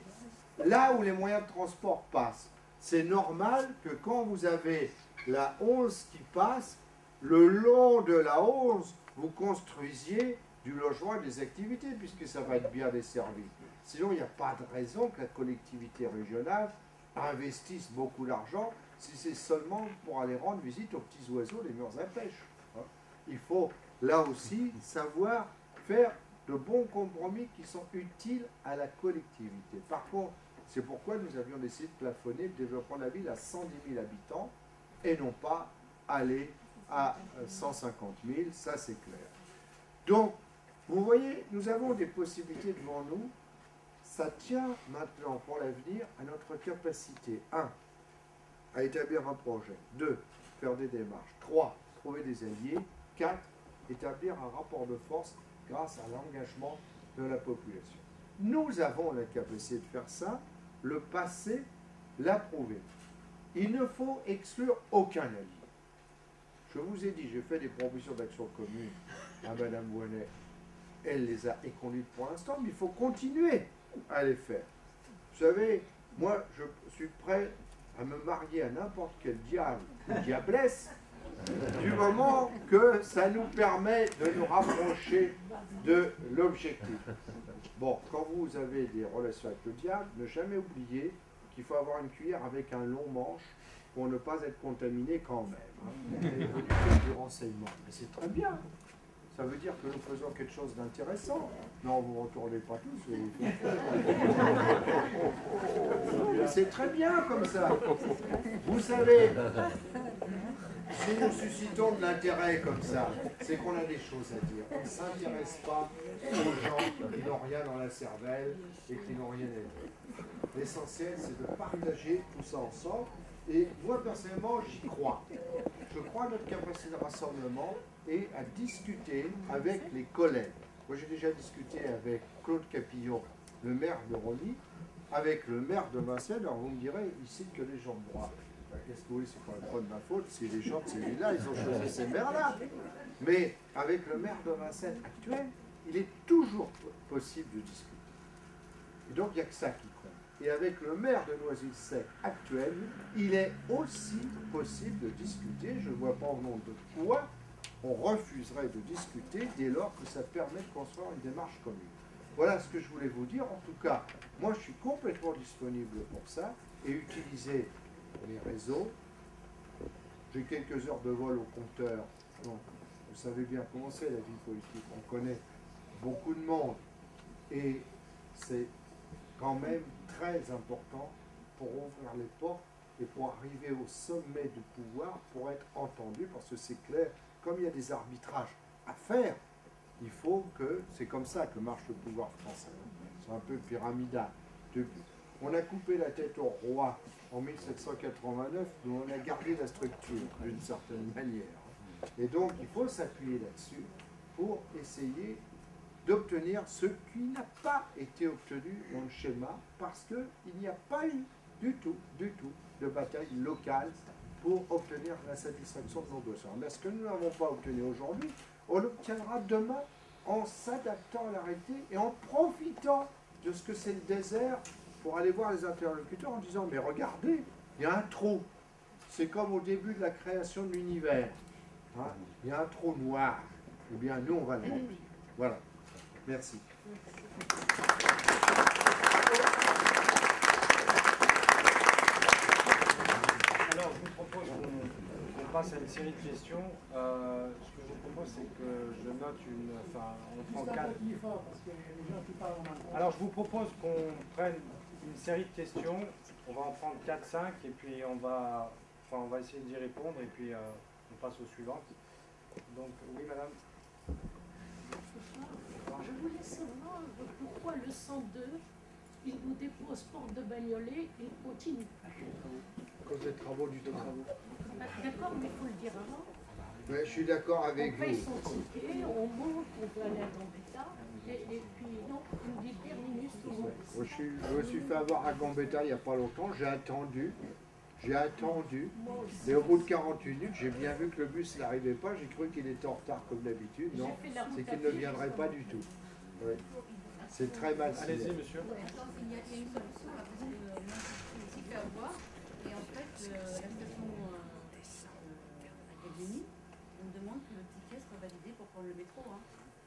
là où les moyens de transport passent. C'est normal que quand vous avez la 11 qui passe, le long de la 11, vous construisiez du logement et des activités, puisque ça va être bien desservi. Sinon, il n'y a pas de raison que la collectivité régionale investisse beaucoup d'argent si c'est seulement pour aller rendre visite aux petits oiseaux des murs à pêche. Il faut, là aussi, savoir faire de bons compromis qui sont utiles à la collectivité. Par contre, c'est pourquoi nous avions décidé de plafonner le développement de la ville à 110 000 habitants et non pas aller à 150 000, ça c'est clair. Donc, vous voyez, nous avons des possibilités devant nous. Ça tient maintenant pour l'avenir à notre capacité, 1, à établir un projet, 2, faire des démarches, 3, trouver des alliés, 4, établir un rapport de force grâce à l'engagement de la population. Nous avons la capacité de faire ça, le passé l'a prouvé. Il ne faut exclure aucun allié. Je vous ai dit, j'ai fait des propositions d'action commune à Mme Bonnet. Elle les a éconduites pour l'instant, mais il faut continuer à les faire. Vous savez, moi, je suis prêt à me marier à n'importe quel diable ou diablesse du moment que ça nous permet de nous rapprocher de l'objectif. Bon, quand vous avez des relations avec le diable, ne jamais oublier qu'il faut avoir une cuillère avec un long manche pour ne pas être contaminé quand même. Du renseignement. Mais c'est très bien. Ça veut dire que nous faisons quelque chose d'intéressant. Non, vous ne retournez pas tous. C'est très bien comme ça. Vous savez, si nous suscitons de l'intérêt comme ça, c'est qu'on a des choses à dire. On ne s'intéresse pas aux gens qui n'ont rien dans la cervelle et qui n'ont rien à dire. L'essentiel, c'est de partager tout ça ensemble. Et moi, personnellement, j'y crois. Je crois à notre capacité de rassemblement et à discuter avec les collègues. Moi, j'ai déjà discuté avec Claude Capillon, le maire de Rosny, avec le maire de Vincennes. Alors, vous me direz, il cite que les gens de droite. Qu'est-ce que vous voulez, c'est pas de ma faute, si les gens de ces villes-là, ils ont choisi ces maires-là. Mais avec le maire de Vincennes actuel, il est toujours possible de discuter. Et donc, il n'y a que ça qui compte. Et avec le maire de Noisy-le-Sec actuel, il est aussi possible de discuter. Je ne vois pas au nom de quoi on refuserait de discuter dès lors que ça permet de construire une démarche commune. Voilà ce que je voulais vous dire. En tout cas, moi, je suis complètement disponible pour ça et utiliser les réseaux. J'ai quelques heures de vol au compteur. Donc, vous savez bien comment c'est la vie politique. On connaît beaucoup de monde. Et c'est quand même très important pour ouvrir les portes et pour arriver au sommet du pouvoir, pour être entendu, parce que c'est clair, comme il y a des arbitrages à faire, il faut que, c'est comme ça que marche le pouvoir français. C'est un peu pyramidal. On a coupé la tête au roi en 1789, mais on a gardé la structure d'une certaine manière. Et donc, il faut s'appuyer là-dessus pour essayer d'obtenir ce qui n'a pas été obtenu dans le schéma, parce qu'il n'y a pas eu du tout de bataille locale pour obtenir la satisfaction de nos besoins. Mais ce que nous n'avons pas obtenu aujourd'hui, on l'obtiendra demain en s'adaptant à l'arrêté et en profitant de ce que c'est le désert pour aller voir les interlocuteurs en disant « mais regardez, il y a un trou ». C'est comme au début de la création de l'univers. Hein, il y a un trou noir. Eh bien, nous, on va le remplir. Voilà. Merci. Alors, je vous propose qu'on passe à une série de questions. Ce que je vous propose, c'est que je note on prend 4. Alors, je vous propose qu'on prenne une série de questions. On va en prendre 4-5 et puis on va essayer d'y répondre. Et puis, On passe aux suivantes. Donc, oui, madame. Je voulais savoir pourquoi le 102, il vous dépose porte de Bagnolet et il continue. À cause des travaux du temps. D'accord, mais il faut le dire avant. Ouais, je suis d'accord avec On paye vous. son ticket, on monte, on peut aller à Gambetta, et puis non, il me dit terminus, tout le monde. Moi, je me suis fait avoir à Gambetta il n'y a pas longtemps, j'ai attendu, Moi aussi. mais au bout de 48 minutes, j'ai bien vu que le bus n'arrivait pas, j'ai cru qu'il était en retard comme d'habitude. Non, J'ai fait la route c'est à qu'il ne pied, viendrait justement. pas du tout. Ouais. C'est très mal Allez-y, signé. monsieur. Attends, il y a une solution là, parce que moi je suis fait avoir et en fait la station Académie, on me demande que le ticket soit validé pour prendre le métro. Hein.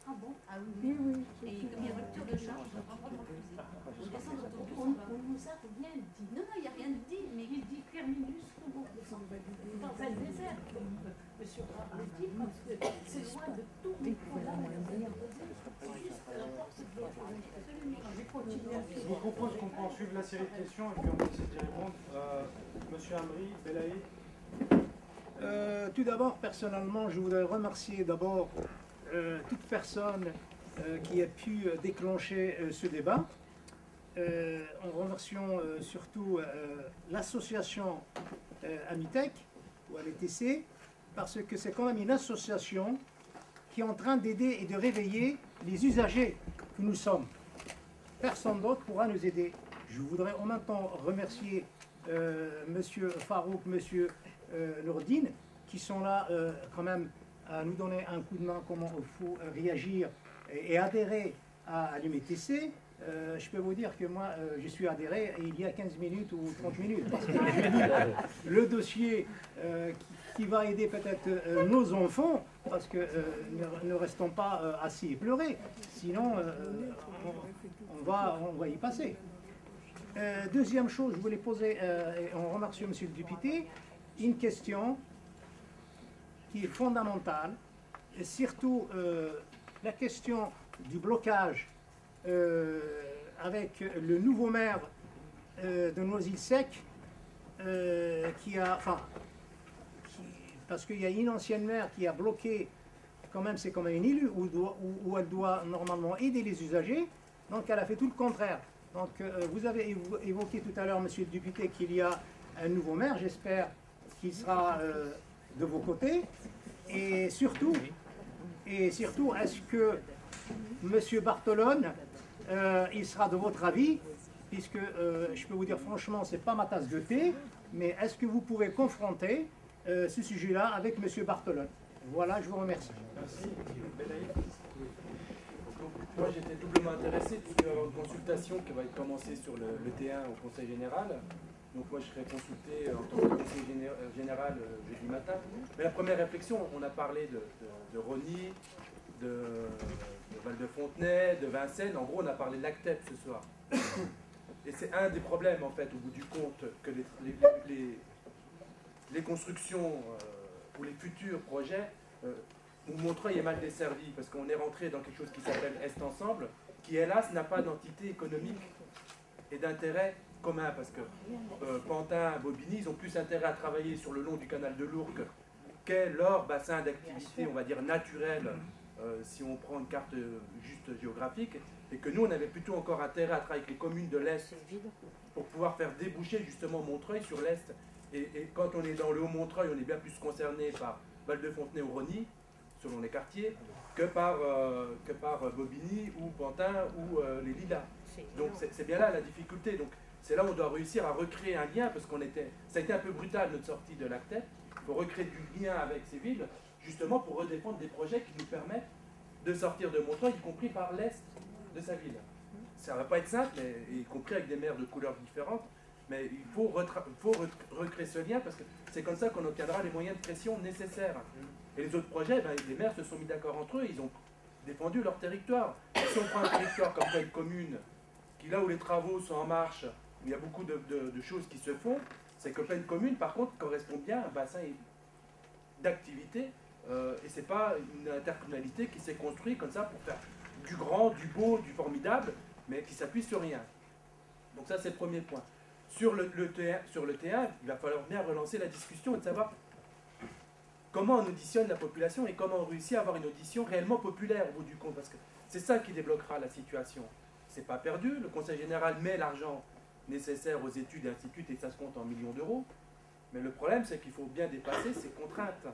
Ah bon? Ah oui, Oui, oui. oui. Et comme il y a rupture de charge, on n'a pas le droit de refuser. On descend d'autobus, On on va. nous a rien dit. Non, non, il n'y a rien de dit, mais Il dit terminus, tout le monde descend dans un désert, comme monsieur le dit, parce que c'est loin de tout. C'est juste la porte, c'est de l'autre côté. Je vais continuer à Je vous propose qu'on poursuive la série de questions et puis on va essayer d'y répondre. Monsieur Amri, Belaïd. Tout d'abord, personnellement, je voudrais remercier d'abord toute personne qui a pu déclencher ce débat. En remerciant surtout l'association Amitech ou AMTC, parce que c'est quand même une association qui est en train d'aider et de réveiller les usagers que nous sommes. Personne d'autre pourra nous aider. Je voudrais en même temps remercier Monsieur Farouk, Monsieur Nourdine, qui sont là quand même à nous donner un coup de main comment il faut réagir et adhérer à l'UMTC. Je peux vous dire que moi, je suis adhéré il y a 15 minutes ou 30 minutes, parce que le dossier qui va aider peut-être nos enfants, parce que ne restons pas assis et pleurer, sinon on va y passer. Deuxième chose, je voulais poser, en remerciant M. le député, une question qui est fondamentale, et surtout la question du blocage avec le nouveau maire de Noisy-le-Sec, parce qu'il y a une ancienne maire qui a bloqué, quand même c'est comme une élue, où elle doit normalement aider les usagers, donc elle a fait tout le contraire. Donc vous avez évoqué tout à l'heure, monsieur le député, qu'il y a un nouveau maire, j'espère qu'il sera de vos côtés, et surtout est-ce que monsieur Bartolone, il sera de votre avis, puisque je peux vous dire franchement, c'est pas ma tasse de thé, mais est-ce que vous pouvez confronter ce sujet-là avec monsieur Bartolone? Voilà, je vous remercie. Merci. Belaïd. Moi, j'étais doublement intéressé puisqu'il va y avoir une consultation qui va être commencée sur le T1 au Conseil général. Donc moi, je serai consulté en tant que conseiller général jeudi matin. Mais la première réflexion, on a parlé de Rosny, de Val-de-Fontenay, de Vincennes. En gros, on a parlé de l'ACTEP ce soir. Et c'est un des problèmes, en fait, au bout du compte, que les constructions ou les futurs projets, où Montreuil est mal desservi, parce qu'on est rentré dans quelque chose qui s'appelle Est Ensemble, qui, hélas, n'a pas d'entité économique et d'intérêt commun, parce que Pantin, Bobigny, ils ont plus intérêt à travailler sur le long du canal de l'Ourcq qu'est leur bassin d'activité, on va dire, naturel, si on prend une carte juste géographique, et que nous, on avait plutôt encore intérêt à travailler avec les communes de l'Est pour pouvoir faire déboucher justement Montreuil sur l'Est. Et quand on est dans le Haut-Montreuil, on est bien plus concerné par Val-de-Fontenay ou Rosny, selon les quartiers, que par Bobigny ou Pantin ou les Lilas. Donc c'est bien là la difficulté. Donc c'est là où on doit réussir à recréer un lien, parce ça a été un peu brutal notre sortie de l'ACTEP. Il faut recréer du lien avec ces villes, justement pour redéfendre des projets qui nous permettent de sortir de Montreuil, y compris par l'est de sa ville. Ça ne va pas être simple, mais, y compris avec des maires de couleurs différentes, mais il faut recréer ce lien, parce que c'est comme ça qu'on obtiendra les moyens de pression nécessaires. Et les autres projets, les maires se sont mis d'accord entre eux, ils ont défendu leur territoire. Et si on prend un territoire comme telle commune, qui là où les travaux sont en marche, où il y a beaucoup de choses qui se font, c'est que pleine commune, par contre, correspond bien à un bassin d'activité, et c'est pas une intercommunalité qui s'est construite comme ça pour faire du grand, du beau, du formidable, mais qui s'appuie sur rien. Donc ça, c'est le premier point. Sur le T1, il va falloir bien relancer la discussion et de savoir comment on auditionne la population et comment on réussit à avoir une audition réellement populaire au bout du compte. Parce que c'est ça qui débloquera la situation. C'est pas perdu, le Conseil général met l'argent nécessaire aux études et instituts et ça se compte en millions d'euros. Mais le problème, c'est qu'il faut bien dépasser ces contraintes.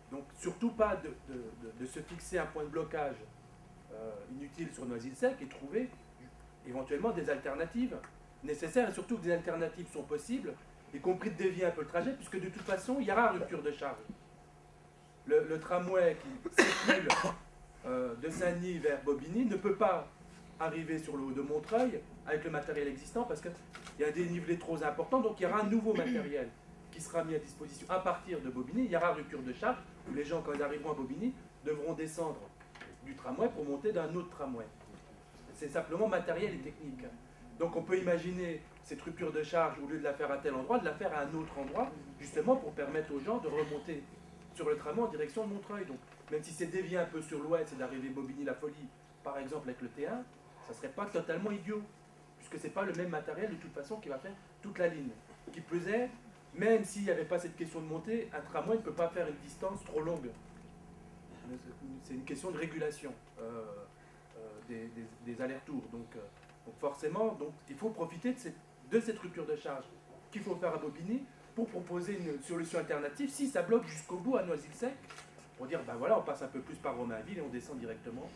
Donc surtout pas de se fixer un point de blocage inutile sur Noisy-le-Sec et trouver éventuellement des alternatives nécessaires et surtout que des alternatives sont possibles, y compris de dévier un peu le trajet, puisque de toute façon, il y aura rupture de charge. Le tramway qui circule de Saint-Denis vers Bobigny ne peut pas arriver sur le haut de Montreuil avec le matériel existant parce qu'il y a un dénivelé trop important, donc il y aura un nouveau matériel qui sera mis à disposition à partir de Bobigny. Il y aura rupture de charge où les gens, quand ils arriveront à Bobigny, devront descendre du tramway pour monter d'un autre tramway. C'est simplement matériel et technique. Donc on peut imaginer cette rupture de charge, au lieu de la faire à tel endroit, de la faire à un autre endroit, justement pour permettre aux gens de remonter sur le tramway en direction de Montreuil. Donc même si c'est dévié un peu sur l'ouest et d'arriver Bobigny-la-Folie, par exemple avec le T1, ça ne serait pas totalement idiot, puisque ce n'est pas le même matériel de toute façon qui va faire toute la ligne. Qui plus est, même s'il n'y avait pas cette question de montée, un tramway ne peut pas faire une distance trop longue. C'est une question de régulation des allers-retours. Donc forcément, il faut profiter de cette rupture de charge qu'il faut faire à Bobigny pour proposer une solution alternative si ça bloque jusqu'au bout à Noisy-le-Sec, pour dire, ben voilà, on passe un peu plus par Romainville et on descend directement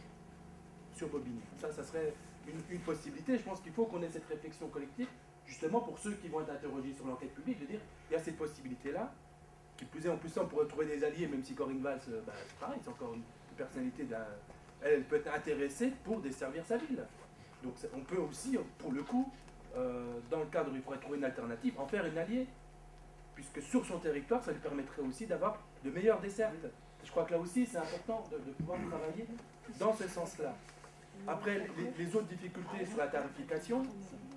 sur Bobigny. Ça serait une possibilité. Je pense qu'il faut qu'on ait cette réflexion collective, justement pour ceux qui vont être interrogés sur l'enquête publique, de dire, il y a cette possibilité-là, qui plus est, en plus, on pourrait trouver des alliés, même si Corinne Valls, c'est pareil, c'est encore une personnalité, elle peut être intéressée pour desservir sa ville. Donc on peut aussi, pour le coup, dans le cadre où il faudrait trouver une alternative, en faire une alliée, puisque sur son territoire, ça lui permettrait aussi d'avoir de meilleures dessertes. Je crois que là aussi, c'est important de pouvoir travailler dans ce sens-là. Après, les autres difficultés sur la tarification,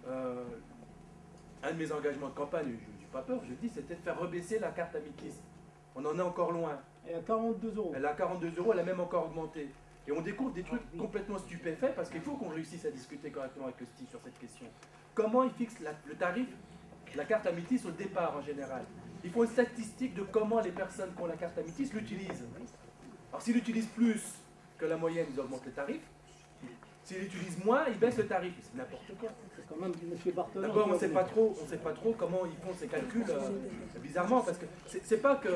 un de mes engagements de campagne, je n'ai pas peur, je le dis, c'était de faire rebaisser la carte Amitis. On en est encore loin. Elle est à 42 €. Elle est à 42 €, elle a même encore augmenté. Et on découvre des trucs complètement stupéfaits parce qu'il faut qu'on réussisse à discuter correctement avec le STI sur cette question. Comment ils fixent le tarif, la carte Amitis au départ en général? Il faut une statistique de comment les personnes qui ont la carte Amitis l'utilisent. Alors s'ils l'utilisent plus que la moyenne, ils augmentent les tarifs. S'ils l'utilisent moins, ils baissent le tarif. C'est n'importe quoi. C'est quand même M. Barthelon. D'abord, on ne sait pas trop comment ils font ces calculs, bizarrement, parce que c'est pas que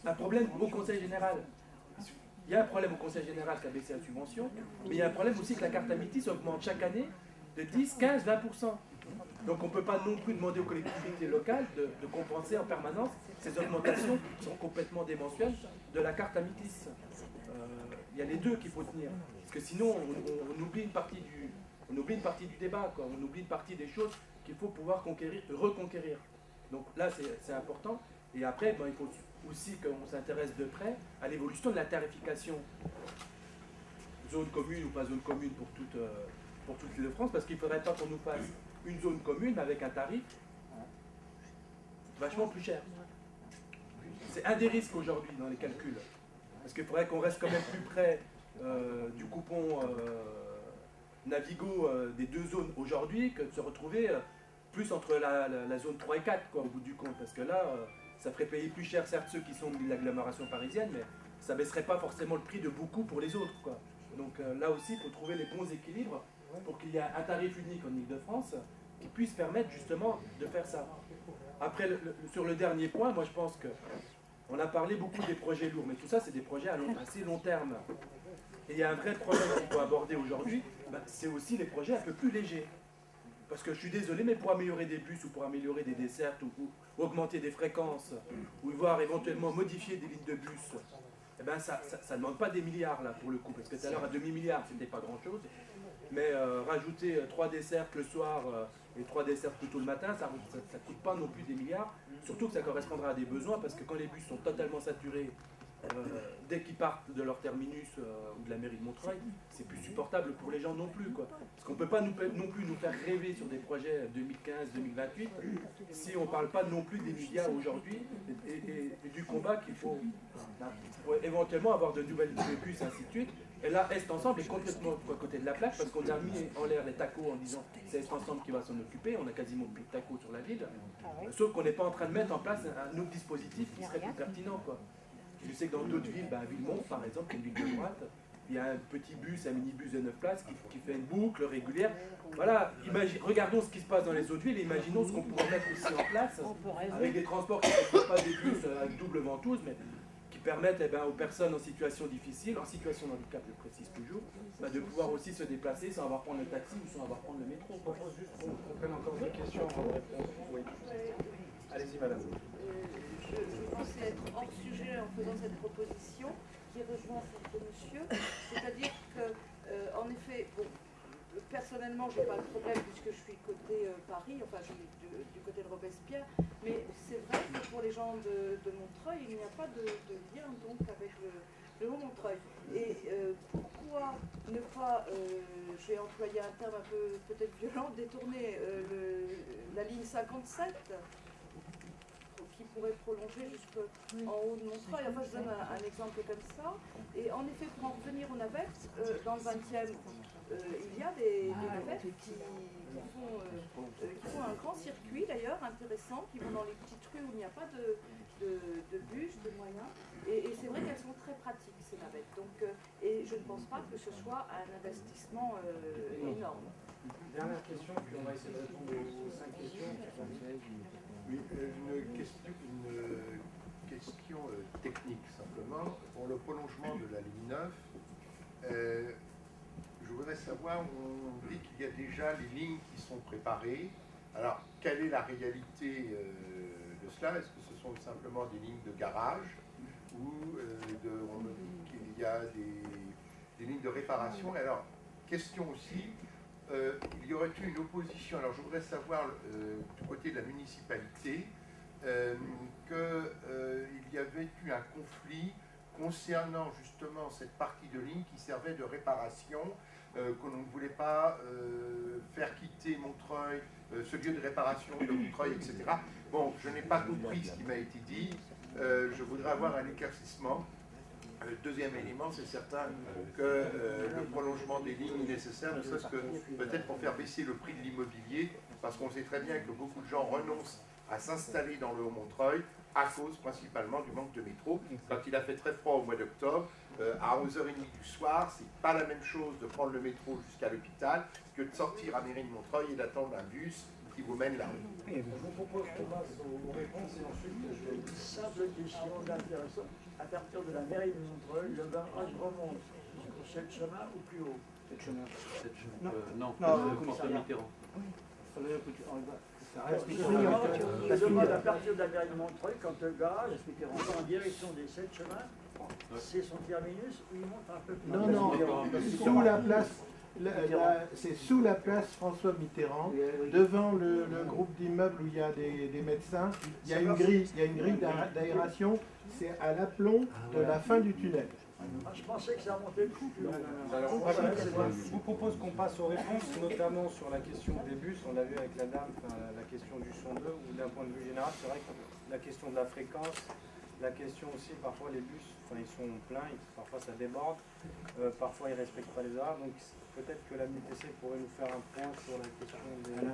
un problème au Conseil général. Il y a un problème au Conseil général qui a baissé la subvention, mais il y a un problème aussi que la carte Amitis augmente chaque année de 10, 15, 20%. Donc on ne peut pas non plus demander aux collectivités locales de compenser en permanence ces augmentations qui sont complètement démensuelles de la carte Amitis. Il y a les deux qu'il faut tenir, parce que sinon on oublie une partie du débat, quoi. On oublie une partie des choses qu'il faut pouvoir reconquérir. Donc là c'est important, et après il faut aussi qu'on s'intéresse de près à l'évolution de la tarification, zone commune ou pas zone commune pour toute l'Île-de-France, parce qu'il ne faudrait pas qu'on nous fasse une zone commune avec un tarif vachement plus cher. C'est un des risques aujourd'hui dans les calculs, parce qu'il faudrait qu'on reste quand même plus près du coupon Navigo des deux zones aujourd'hui que de se retrouver plus entre la zone 3 et 4 quoi, au bout du compte, parce que là ça ferait payer plus cher certes ceux qui sont de l'agglomération parisienne, mais ça baisserait pas forcément le prix de beaucoup pour les autres, quoi. Donc là aussi il faut trouver les bons équilibres pour qu'il y ait un tarif unique en Ile-de-France qui puisse permettre justement de faire ça. Après, sur le dernier point, moi je pense que on a parlé beaucoup des projets lourds, mais tout ça c'est des projets à assez long terme. Et il y a un vrai problème qu'il faut aborder aujourd'hui, c'est aussi les projets un peu plus légers. Parce que je suis désolé, mais pour améliorer des bus ou pour améliorer des dessertes ou augmenter des fréquences ou voire éventuellement modifier des lignes de bus, eh ben ça ne demande pas des milliards là pour le coup, parce que tout à l'heure à demi-milliard c'était pas grand chose, mais rajouter 3 dessertes le soir et 3 dessertes plutôt le matin, ça ne coûte pas non plus des milliards, surtout que ça correspondra à des besoins, parce que quand les bus sont totalement saturés, dès qu'ils partent de leur terminus ou de la mairie de Montreuil, c'est plus supportable pour les gens non plus, quoi. Parce qu'on ne peut pas non plus nous faire rêver sur des projets 2015-2028 si on ne parle pas non plus des milliards aujourd'hui et du combat qu'il faut pour éventuellement avoir de nouvelles bus, ainsi de suite, Et là, Est Ensemble est complètement à côté de la plaque parce qu'on a mis en l'air les tacos en disant c'est Est Ensemble qui va s'en occuper. On a quasiment plus de tacos sur la ville. Sauf qu'on n'est pas en train de mettre en place un autre dispositif qui serait plus pertinent, quoi. Je sais que dans d'autres villes, Villemont par exemple, qui est une ville de droite, il y a un petit bus, un minibus de 9 places qui fait une boucle régulière. Voilà, regardons ce qui se passe dans les autres villes et imaginons ce qu'on pourrait mettre aussi en place avec des transports qui ne sont pas des bus avec double ventouse, mais qui permettent aux personnes en situation difficile, en situation de handicap, je précise toujours, de pouvoir aussi se déplacer sans avoir à prendre le taxi ou sans avoir à prendre le métro. Je propose juste qu'on prenne encore des questions avant de répondre. Oui. Allez-y, madame. Je pensais être hors sujet en faisant cette proposition qui rejoint celle de monsieur. C'est-à-dire que, en effet, bon, personnellement, je n'ai pas le problème puisque je suis côté Paris, enfin je suis du côté de Robespierre, mais c'est vrai que pour les gens de Montreuil, il n'y a pas de lien donc avec le Haut-Montreuil. Et pourquoi ne pas, je vais employer un terme un peu peut-être violent, détourner la ligne 57 qui pourrait prolonger jusqu'en haut de Montreuil. Enfin, je donne un exemple comme ça. Et en effet, pour en revenir aux navettes, dans le 20e, il y a des navettes qui font un grand circuit d'ailleurs, intéressant, qui vont dans les petites rues où il n'y a pas de bus, de moyens. Et c'est vrai qu'elles sont très pratiques, ces navettes. Donc, et je ne pense pas que ce soit un investissement énorme. Dernière question, puis on va essayer de répondre aux 5 questions. Oui, une question technique simplement. Pour le prolongement de la ligne 9, je voudrais savoir, on dit qu'il y a déjà les lignes qui sont préparées. Alors, quelle est la réalité de cela? Est-ce que ce sont simplement des lignes de garage ou qu'il y a des lignes de réparation? Et alors, question aussi, il y aurait eu une opposition, alors je voudrais savoir du côté de la municipalité qu'il y avait eu un conflit concernant justement cette partie de ligne qui servait de réparation, que l'on ne voulait pas faire quitter Montreuil, ce lieu de réparation de Montreuil, etc. Bon, je n'ai pas compris ce qui m'a été dit, je voudrais avoir un éclaircissement. Le deuxième élément, c'est certain que le prolongement des lignes est nécessaire, ne serait-ce que peut-être pour faire baisser le prix de l'immobilier, parce qu'on sait très bien que beaucoup de gens renoncent à s'installer dans le Haut-Montreuil à cause principalement du manque de métro. Quand il a fait très froid au mois d'octobre, à 11h30 du soir, c'est pas la même chose de prendre le métro jusqu'à l'hôpital que de sortir à Mairie de Montreuil et d'attendre un bus qui vous mène là. Je vous propose qu'on passe aux réponses et ensuite je vais... Une simple question d'intéressant. À partir de la mairie de Montreuil, le barrage remonte sur 7 chemins ou plus haut? 7 chemins. Non, François Mitterrand. Je demande à partir de la mairie de Montreuil, quand le garage va en direction des 7 chemins, c'est son terminus ou il monte un peu plus haut? Non, sous la place, c'est sous la place François Mitterrand, devant le groupe d'immeubles où il y a des médecins, il y a une grille d'aération, c'est à l'aplomb de la fin du tunnel. Je pensais que ça montait plus haut. Alors, je vous propose qu'on passe aux réponses, notamment sur la question des bus. On l'a vu avec la dame, la question du sondeur, ou d'un point de vue général, c'est vrai que la question de la fréquence, la question aussi, parfois les bus, ils sont pleins, parfois ça déborde, parfois ils ne respectent pas les horaires. Donc peut-être que la MITC pourrait nous faire un point sur la question des bus.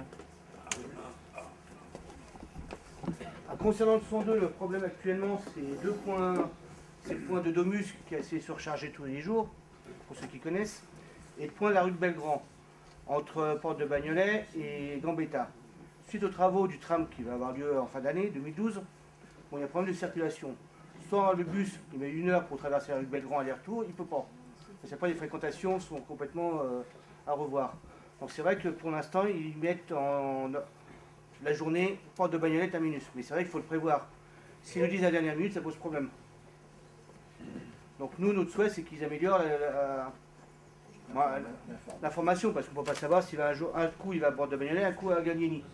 Concernant le 102, le problème actuellement, c'est 2 points. C'est le point de Domus qui est assez surchargé tous les jours, pour ceux qui connaissent, et le point de la rue de Belgrand, entre Porte de Bagnolet et Gambetta. Suite aux travaux du tram qui va avoir lieu en fin d'année, 2012, il y a un problème de circulation. Soit le bus, il met 1 heure pour traverser la rue de Belgrand aller-retour, il ne peut pas. Parce qu'après, les fréquentations sont complètement à revoir. Donc c'est vrai que pour l'instant, ils mettent en la journée Porte de Bagnolet terminus. Mais c'est vrai qu'il faut le prévoir. S'ils le disent à la dernière minute, ça pose problème. Donc nous, notre souhait, c'est qu'ils améliorent l'information, parce qu'on ne peut pas savoir s'il va un coup il va à Porte de Bagnolet, un coup à Gallieni.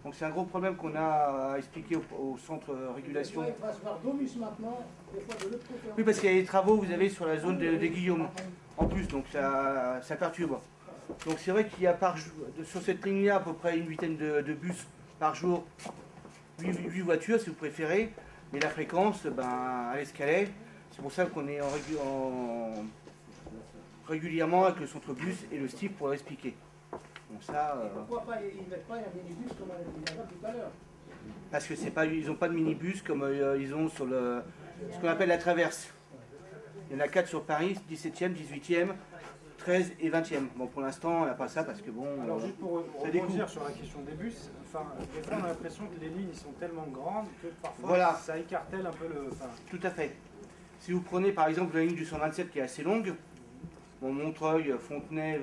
Donc c'est un gros problème qu'on a à expliquer au centre régulation. Il passe par Domus maintenant, des fois de l'autre côté. Oui, parce qu'il y a des travaux, vous avez, sur la zone des Guillaume, en plus, donc ça perturbe. Donc c'est vrai qu'il y a sur cette ligne-là à peu près une vingtaine de bus par jour, 8 voitures si vous préférez, mais la fréquence, elle est ce qu'elle est. C'est pour ça qu'on est régulièrement avec le centre bus et le STIF pour leur expliquer. Bon, ça, Pourquoi pas, ils ne mettent pas un minibus comme on a dit tout à l'heure? parce que c'est pas, ils n'ont pas de minibus comme ils ont sur ce qu'on appelle la traverse. Il y en a 4 sur Paris, 17e, 18e, 13 et 20e. Bon, pour l'instant, on n'a pas ça parce que bon... Alors juste pour ça découpe. rebondir sur la question des bus, enfin, des fois on a l'impression que les lignes sont tellement grandes que parfois Voilà. ça écartèle un peu le... Enfin, Tout à fait. Si vous prenez par exemple la ligne du 127 qui est assez longue, bon, Montreuil, Fontenay,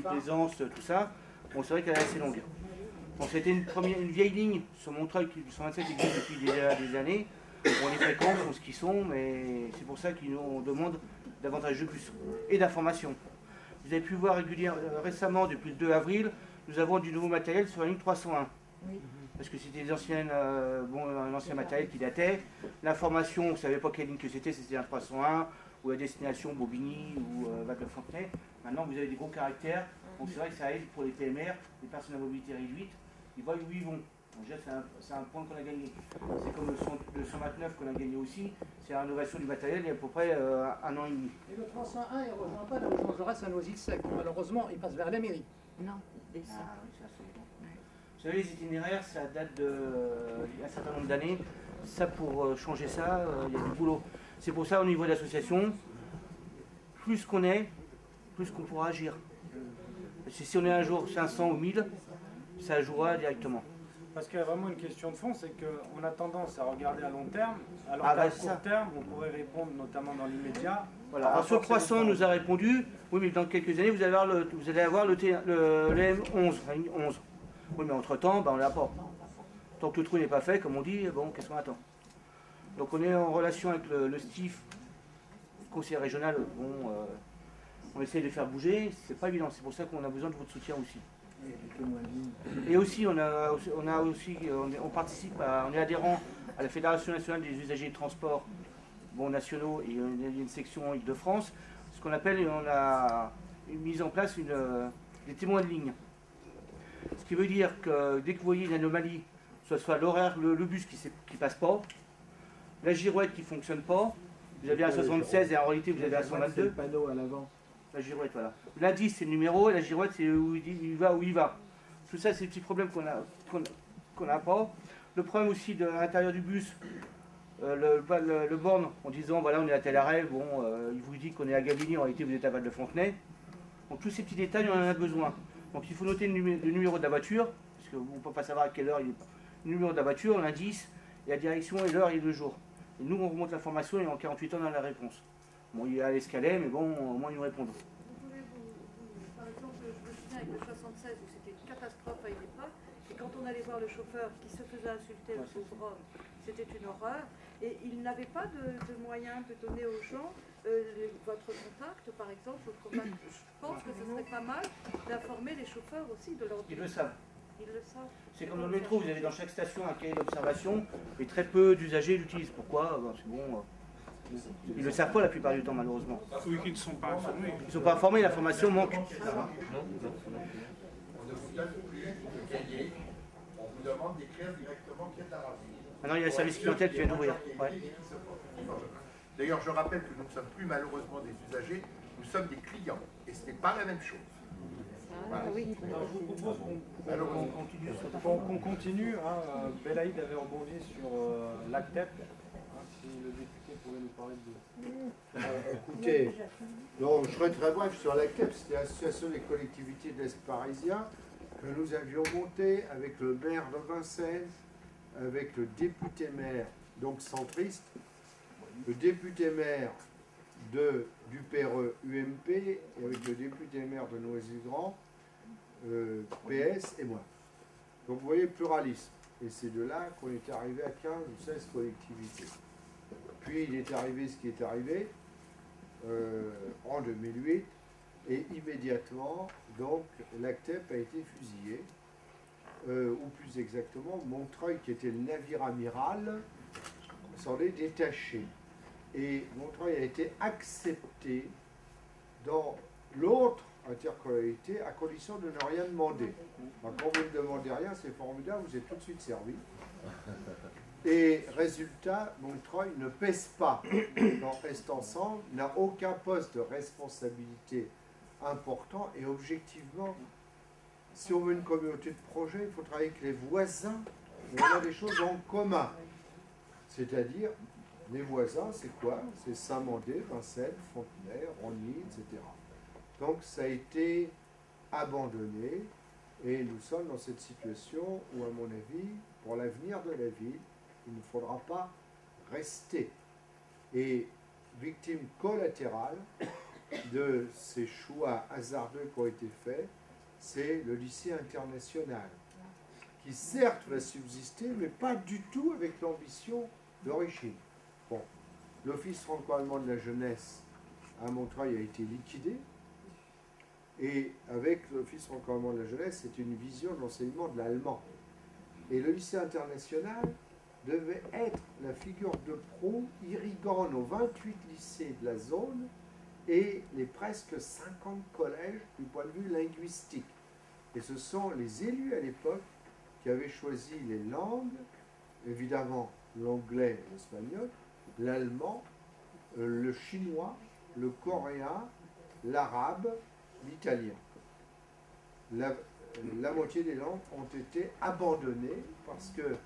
Plaisance, tout ça, bon, c'est vrai qu'elle est assez longue. Bon, c'était une vieille ligne sur Montreuil, du 127 qui existe depuis des années. On les fréquente, on sait ce qu'ils sont, mais c'est pour ça qu'on demande davantage de bus et d'informations. Vous avez pu voir récemment, depuis le 2 avril, nous avons du nouveau matériel sur la ligne 301. Parce que c'était un ancien matériel qui datait. L'information, on ne savait pas quelle ligne que c'était un 301, ou la destination Bobigny ou Val-de-Fontenay. Maintenant, vous avez des gros caractères, donc c'est vrai que ça aide pour les PMR, les personnes à mobilité réduite, ils voient où ils vont. Donc déjà, c'est un point qu'on a gagné. C'est comme le 129 qu'on a gagné aussi, c'est la rénovation du matériel il y a à peu près 1 an et demi. Et le 301, il ne rejoint pas le Jean Jaurès à Noisy-le-Sec. Malheureusement, il passe vers la mairie. Non, Ah, oui, ça, vous savez, les itinéraires, ça date d'un certain nombre d'années. Ça, pour changer ça, il y a du boulot. C'est pour ça, au niveau de l'association, plus qu'on est, plus qu'on pourra agir. Parce que si on est un jour 500 ou 1000, ça jouera directement. parce qu'il y a vraiment une question de fond, c'est qu'on a tendance à regarder à long terme, alors Ah, qu'à bah, c'est ça. court terme, on pourrait répondre notamment dans l'immédiat. Voilà. Alors, ce croissant nous a répondu, oui, mais dans quelques années, vous allez avoir le M11, la ligne 11. Oui, mais entre-temps, ben, on ne l'a pas. Tant que le trou n'est pas fait, comme on dit, bon, qu'est-ce qu'on attend? Donc on est en relation avec le STIF, le conseiller régional, bon, on essaie de faire bouger, c'est pas évident, c'est pour ça qu'on a besoin de votre soutien aussi. Et aussi, on participe, on est adhérent à la Fédération nationale des usagers de transport nationaux et il y a une section Île-de-France, ce qu'on appelle, on a mis en place des témoins de ligne. Ce qui veut dire que dès que vous voyez une anomalie, que ce soit l'horaire, le bus qui passe pas, la girouette qui ne fonctionne pas, vous avez un 76 et en réalité vous avez un 122. Le panneau à l'avant. La girouette, voilà. L'indice c'est le numéro et la girouette c'est où il va, où il va. Tout ça c'est des petits problèmes qu'on n'a pas. Le problème aussi de l'intérieur du bus, le borne en disant voilà on est à tel arrêt, bon il vous dit qu'on est à Gavigny, en réalité vous êtes à Val-de-Fontenay. Donc tous ces petits détails on en a besoin. Donc il faut noter le numéro de la voiture, parce qu'on ne peut pas savoir à quelle heure il est. Le numéro de la voiture, l'indice, et la direction et l'heure et le jour. Et nous on remonte l'information et en 48 heures on a la réponse. Bon il y a l'escalier mais bon au moins ils nous répondent. Par exemple, je me souviens avec le 76 où c'était une catastrophe à une époque, et quand on allait voir le chauffeur qui se faisait insulter au pauvre homme, c'était une horreur, et il n'avait pas de moyen de donner aux gens votre contact, par exemple, votre contact. Je pense que ce serait pas mal d'informer les chauffeurs aussi de leur... Ils le savent. Ils le savent. C'est comme dans le métro, vous avez dans chaque station un cahier d'observation, et très peu d'usagers l'utilisent. Pourquoi? C'est bon. Ils ne le savent pas la plupart du temps, malheureusement. Oui, qui ne sont pas informés. Ils ne sont pas informés, l'information manque. On ne vous donne plus le cahier, on vous demande d'écrire directement qui est à Ravi. Maintenant, il y a le service clientèle qui vient d'ouvrir. Ouais. D'ailleurs, je rappelle que nous ne sommes plus malheureusement des usagers, nous sommes des clients, et ce n'est pas la même chose. Voilà. Alors, je vous propose qu'on continue. Hein, Belaïd avait rebondi sur l'ACTEP. Si le député pouvait nous parler de... Écoutez, donc, je serai très bref sur la CAP, c'était l'association des collectivités de l'Est parisien que nous avions montée avec le maire de Vincennes, avec le député maire, donc centriste, le député maire du PRE UMP, et avec le député maire de Noisy-le-Grand, PS et moi. Donc vous voyez, pluralisme. Et c'est de là qu'on est arrivé à 15 ou 16 collectivités. Puis il est arrivé ce qui est arrivé en 2008 et immédiatement donc l'ACTEP a été fusillé ou plus exactement Montreuil qui était le navire amiral s'en est détaché et Montreuil a été accepté dans l'autre intercollégialité à condition de ne rien demander. Alors, quand vous ne demandez rien, c'est formidable, vous êtes tout de suite servi. Et résultat, Montreuil ne pèse pas dans Reste Ensemble, n'a aucun poste de responsabilité important et objectivement, si on veut une communauté de projet, il faut travailler avec les voisins, mais on a des choses en commun. C'est-à-dire, les voisins, c'est quoi? C'est Saint-Mandé, Vincennes, Fontenay, Rogny, etc. Donc ça a été abandonné et nous sommes dans cette situation où, à mon avis, pour l'avenir de la ville, il ne faudra pas rester. Et victime collatérale de ces choix hasardeux qui ont été faits, c'est le lycée international, qui certes va subsister, mais pas du tout avec l'ambition d'origine. Bon, l'Office franco-allemand de la jeunesse à Montreuil a été liquidé, et avec l'Office franco-allemand de la jeunesse, c'est une vision de l'enseignement de l'allemand. Et le lycée international devait être la figure de proue irriguant nos 28 lycées de la zone et les presque 50 collèges du point de vue linguistique. Et ce sont les élus à l'époque qui avaient choisi les langues, évidemment l'anglais et l'espagnol, l'allemand, le chinois, le coréen, l'arabe, l'italien. La moitié des langues ont été abandonnées parce que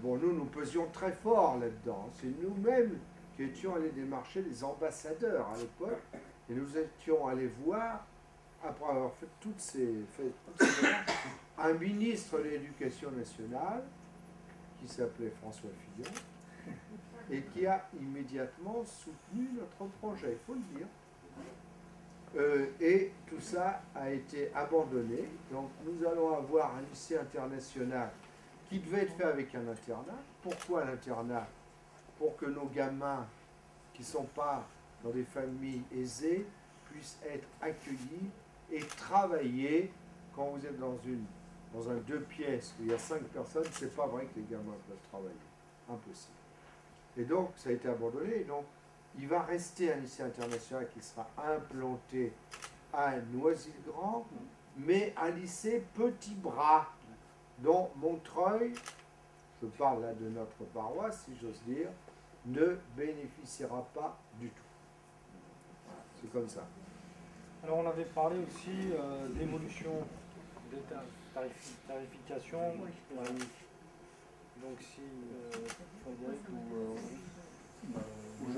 bon, nous pesions très fort là-dedans. C'est nous-mêmes qui étions allés démarcher les ambassadeurs à l'époque et nous étions allés voir, après avoir fait toutes ces démarches, un ministre de l'Éducation nationale qui s'appelait François Fillon et qui a immédiatement soutenu notre projet, il faut le dire. Et tout ça a été abandonné. Donc nous allons avoir un lycée international qui devait être fait avec un internat. Pourquoi l'internat? Pour que nos gamins qui ne sont pas dans des familles aisées puissent être accueillis et travailler. Quand vous êtes dans un 2 pièces où il y a 5 personnes, c'est pas vrai que les gamins peuvent travailler. Impossible. Et donc ça a été abandonné. Et donc il va rester un lycée international qui sera implanté à Noisy-le-Grand, mais un lycée petit bras, dont Montreuil, je parle là de notre paroisse, si j'ose dire, ne bénéficiera pas du tout. C'est comme ça. Alors on avait parlé aussi d'évolution des tarifications dans la nuit. Donc si Frédéric ou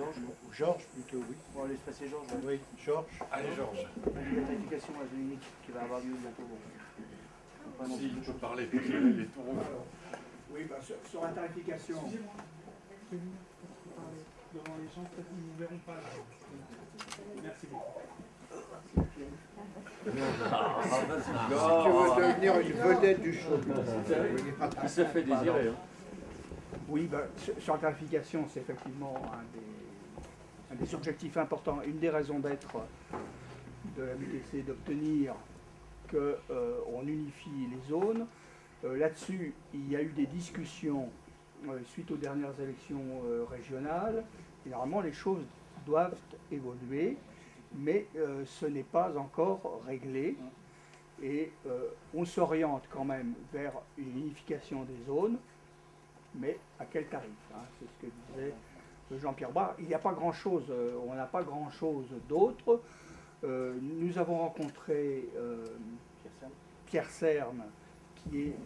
Georges plutôt, oui. On va laisser passer Georges. Oui, Georges. Allez, Georges. La tarification à unique qui va avoir lieu bientôt. Bon. Si, je peux parler, parce que les taureaux. Oui, bah, sur la tarification. Devant les gens, peut-être qu'ils ne nous verront pas. Merci beaucoup. Si tu veux devenir une vedette du show. Il se fait désirer. Hein. Oui, bah, sur la tarification, c'est effectivement un des objectifs importants, une des raisons d'être de la MTC, d'obtenir qu'on unifie les zones. Là-dessus, il y a eu des discussions suite aux dernières élections régionales. Et normalement, les choses doivent évoluer, mais ce n'est pas encore réglé. Et on s'oriente quand même vers une unification des zones, mais à quel tarif, hein? C'est ce que disait Jean-Pierre Barre. Il n'y a pas grand-chose, on n'a pas grand-chose d'autre. Nous avons rencontré Pierre Cerne, qui est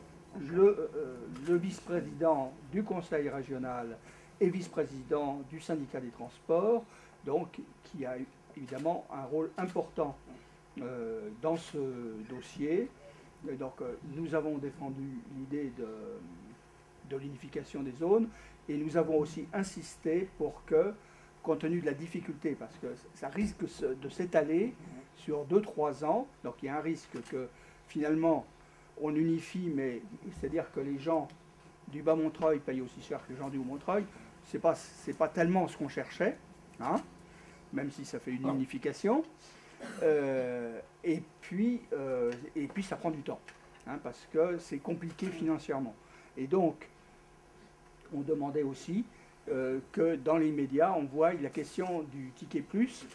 le vice-président du conseil régional et vice-président du syndicat des transports, donc qui a évidemment un rôle important dans ce dossier. Et donc nous avons défendu l'idée de l'unification des zones et nous avons aussi insisté pour que, compte tenu de la difficulté, parce que ça risque de s'étaler sur 2-3 ans, donc il y a un risque que finalement on unifie, mais c'est-à-dire que les gens du Bas-Montreuil payent aussi cher que les gens du Haut-Montreuil. C'est pas tellement ce qu'on cherchait, hein, même si ça fait une unification. Et puis ça prend du temps, hein, parce que c'est compliqué financièrement. Et donc, on demandait aussi que dans les médias, on voit la question du ticket plus,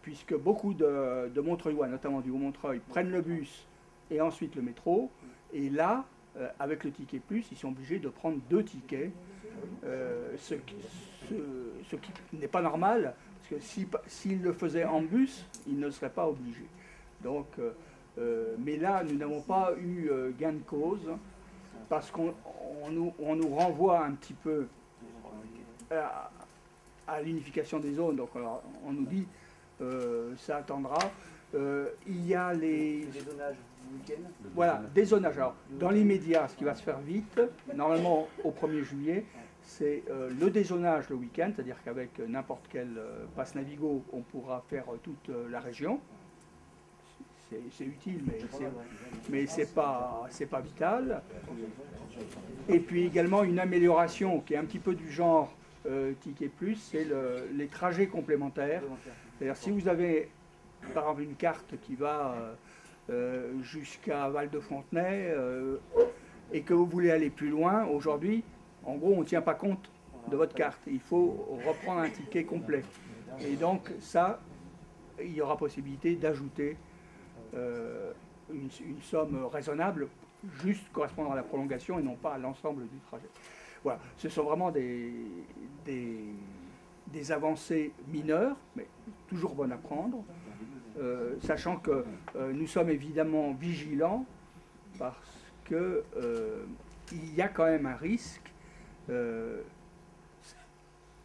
puisque beaucoup de Montreuillois, notamment du Haut-Montreuil, prennent le bus et ensuite le métro. Et là, avec le ticket plus, ils sont obligés de prendre 2 tickets ce qui n'est pas normal, parce que s'il le faisait en bus, il ne serait pas obligé. Donc, mais là, nous n'avons pas eu gain de cause, parce qu'on nous renvoie un petit peu à l'unification des zones. Donc on nous dit ça attendra. Il y a les dézonages week-end. Voilà, dézonage. Alors, dans l'immédiat, ce qui va se faire vite, normalement au 1er juillet, c'est le dézonage le week-end, c'est-à-dire qu'avec n'importe quel passe Navigo, on pourra faire toute la région. C'est utile, mais c'est pas vital. Et puis également une amélioration qui est un petit peu du genre Ticket Plus, c'est les trajets complémentaires. C'est-à-dire si vous avez par exemple une carte qui va jusqu'à Val-de-Fontenay et que vous voulez aller plus loin, aujourd'hui, en gros, on ne tient pas compte de votre carte. Il faut reprendre un ticket complet. Et donc ça, il y aura possibilité d'ajouter une somme raisonnable, juste correspondant à la prolongation et non pas à l'ensemble du trajet. Voilà, ce sont vraiment des avancées mineures, mais toujours bonnes à prendre, sachant que nous sommes évidemment vigilants parce que il y a quand même un risque, il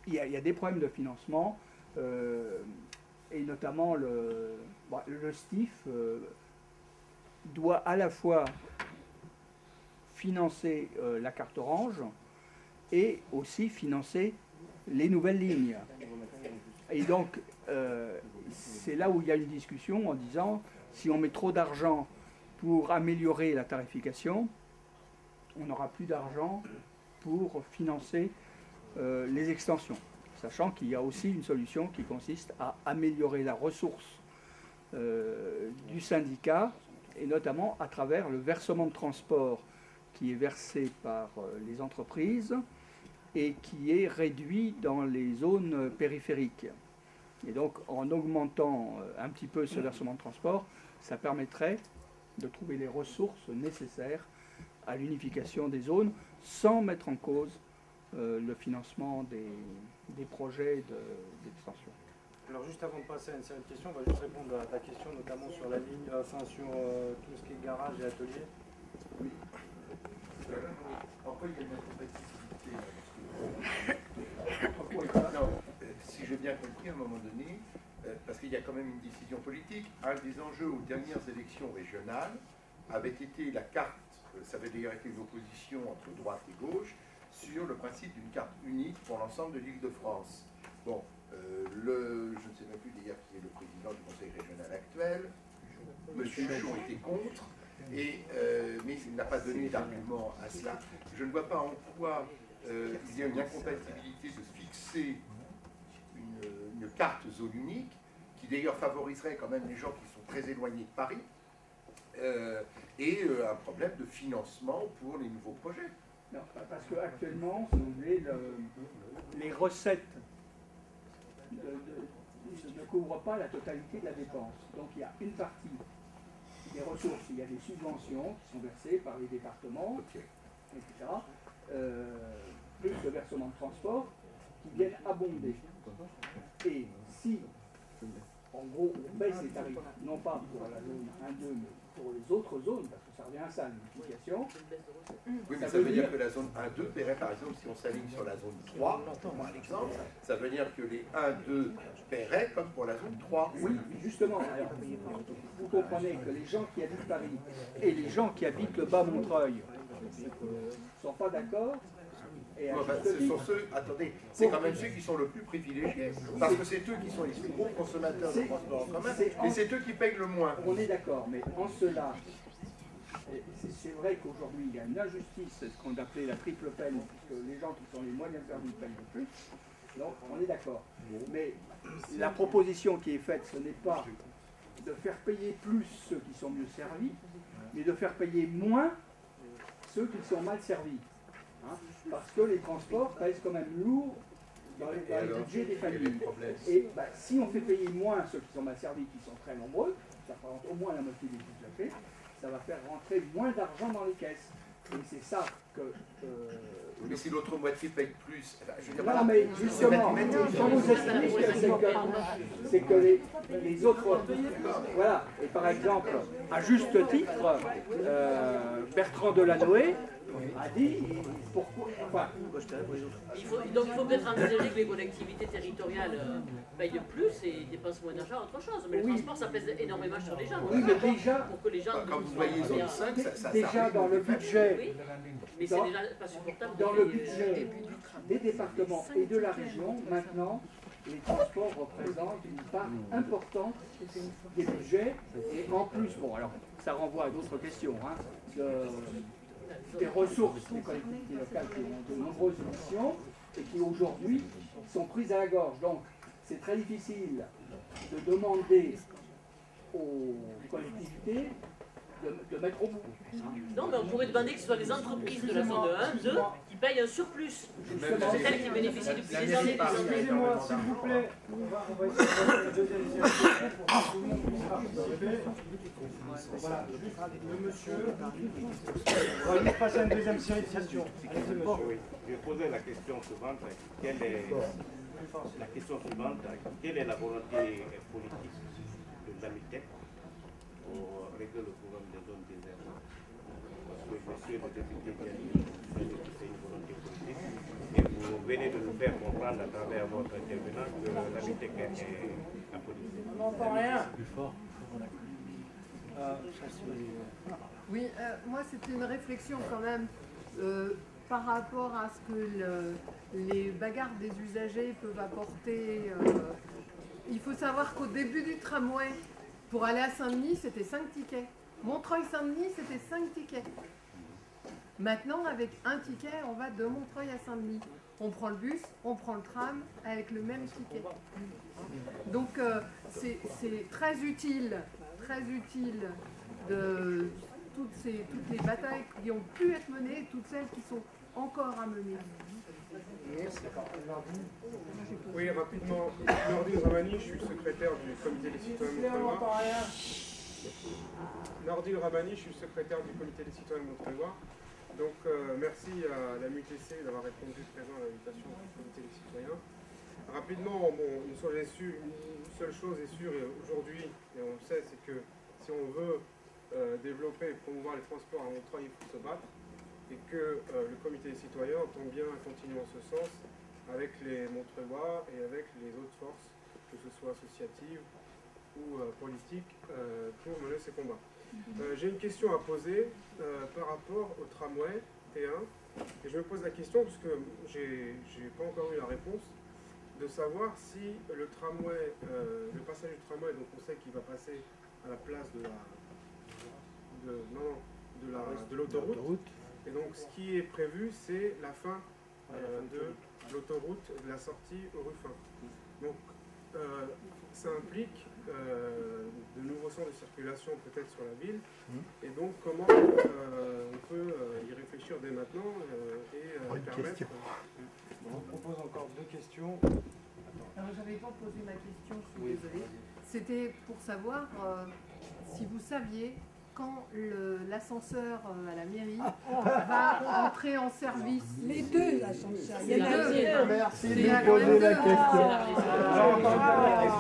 y a des problèmes de financement, et notamment le STIF doit à la fois financer la carte orange et aussi financer les nouvelles lignes. Et donc, c'est là où il y a une discussion en disant, si on met trop d'argent pour améliorer la tarification, on n'aura plus d'argent pour financer les extensions. Sachant qu'il y a aussi une solution qui consiste à améliorer la ressource du syndicat, et notamment à travers le versement de transport qui est versé par les entreprises et qui est réduit dans les zones périphériques. Et donc, en augmentant un petit peu ce versement de transport, ça permettrait de trouver les ressources nécessaires à l'unification des zones sans mettre en cause le financement des projets d'extension. Alors juste avant de passer à une série de questions, on va juste répondre à ta question, notamment sur la ligne, sur tout ce qui est garage et atelier. Oui. Pourquoi il y a une incompatibilité non, si j'ai bien compris à un moment donné, parce qu'il y a quand même une décision politique, un des enjeux aux dernières élections régionales avait été la carte, ça avait d'ailleurs été une opposition entre droite et gauche, sur le principe d'une carte unique pour l'ensemble de l'Île-de-France. Bon, je ne sais même plus d'ailleurs qui est le président du conseil régional actuel, M. Chon était contre, mais il n'a pas donné d'argument à cela. Je ne vois pas en quoi il y a une incompatibilité de fixer une carte zone unique, qui d'ailleurs favoriserait quand même les gens qui sont très éloignés de Paris, et un problème de financement pour les nouveaux projets. Non, parce qu'actuellement, si vous voulez, les recettes ne couvrent pas la totalité de la dépense. Donc il y a une partie des ressources, il y a des subventions qui sont versées par les départements, etc., plus le versement de transport qui viennent abonder. Et si, en gros, on baisse les tarifs, non pas pour la zone 1-2, mais pour les autres zones, parce que ça revient à ça, l'unification. Oui, mais ça veut dire que la zone 1-2 paierait, par exemple, si on s'aligne sur la zone 3, par exemple, ça veut dire que les 1-2 paieraient comme pour la zone 3. Oui, justement. Alors, vous comprenez que les gens qui habitent Paris et les gens qui habitent le Bas-Montreuil ne sont pas d'accord. Ce sont ceux, attendez, c'est quand même ceux qui sont le plus privilégiés, parce que c'est eux qui sont les plus gros consommateurs de transport en commun, et c'est eux qui payent le moins. On est d'accord, mais en cela, c'est vrai qu'aujourd'hui il y a une injustice, c'est ce qu'on appelait la triple peine, puisque les gens qui sont les moins bien servis payent le plus, donc on est d'accord. Mais la proposition qui est faite, ce n'est pas de faire payer plus ceux qui sont mieux servis, mais de faire payer moins ceux qui sont mal servis. Hein, parce que les transports pèsent quand même lourd dans les budgets des familles. Et si on fait payer moins ceux qui sont mal servis, qui sont très nombreux, ça représente au moins la moitié des budgets, ça va faire rentrer moins d'argent dans les caisses. Et c'est ça que... Mais si l'autre moitié paye plus, je veux dire, non, mais justement, quand vous expliquez, c'est que les autres... Voilà, et par exemple, à juste titre, Bertrand Delanoë a dit pourquoi... Enfin, donc il faut peut-être envisager que les collectivités territoriales payent plus et dépensent moins d'argent à autre chose. Mais le transport, ça pèse énormément sur les gens. Oui, mais déjà... Pour que les gens... quand vous voyez zone 5, ça déjà dans le budget... Oui, mais c'est déjà pas supportable. Dans le budget des départements et de la région, maintenant, les transports représentent une part importante des budgets. Et en plus, bon, alors, ça renvoie à d'autres questions, hein, des ressources des collectivités locales qui ont de nombreuses missions et qui aujourd'hui sont prises à la gorge. Donc, c'est très difficile de demander aux collectivités de mettre au bout. Non, mais on pourrait demander que ce soit les entreprises de la zone 1, 2 qui payent un surplus. C'est elles qui bénéficient depuis des années. Excusez-moi, s'il vous plaît, on va essayer de faire une deuxième série pour que tout le monde puisse participer. Voilà, le monsieur. On va juste passer à une deuxième série de questions. Allez-y, monsieur. Oui, je posais la question suivante. Quelle est la volonté politique de l'AMITEC pour régler le problème des zones désertes? Parce que monsieur le député Diallo, c'est une volonté politique. Et vous venez de nous faire comprendre à travers votre intervenant que l'AMITEC est la politique. On n'entend rien. Plus fort. Oui, moi c'était une réflexion quand même par rapport à ce que les bagarres des usagers peuvent apporter. Il faut savoir qu'au début du tramway, pour aller à Saint-Denis, c'était 5 tickets. Montreuil-Saint-Denis, c'était 5 tickets. Maintenant, avec un ticket, on va de Montreuil à Saint-Denis. On prend le bus, on prend le tram avec le même ticket. Donc c'est très utile de toutes les batailles qui ont pu être menées et toutes celles qui sont encore à mener. Oui, rapidement. Nordine Ramani, je suis secrétaire du comité des citoyens montreuillois. Nordine Ramani, je suis secrétaire du comité des citoyens montreuillois. Donc merci à la MUTC d'avoir répondu présent à l'invitation du comité des citoyens. Rapidement, bon, une seule chose est sûre aujourd'hui, et on le sait, c'est que si on veut développer et promouvoir les transports à Montreuil, il faut se battre, et que le comité des citoyens entend bien continuer en ce sens avec les Montreuillois et avec les autres forces, que ce soit associatives ou politiques, pour mener ces combats. J'ai une question à poser par rapport au tramway T1, et je me pose la question parce que j'ai pas encore eu la réponse, de savoir si le tramway, le passage du tramway, donc on sait qu'il va passer à la place de l'autoroute. Et donc ce qui est prévu, c'est la fin de l'autoroute, de la sortie au Ruffin. Donc ça implique de nouveaux centres de circulation peut-être sur la ville. Et donc comment on peut y réfléchir dès maintenant et permettre... On propose encore 2 questions. Alors j'avais pas posé ma question, je suis désolée. C'était pour savoir si vous saviez quand l'ascenseur à la mairie va entrer en service. Les deux ascenseurs. Il y a les deux. Merci de nous poser la question.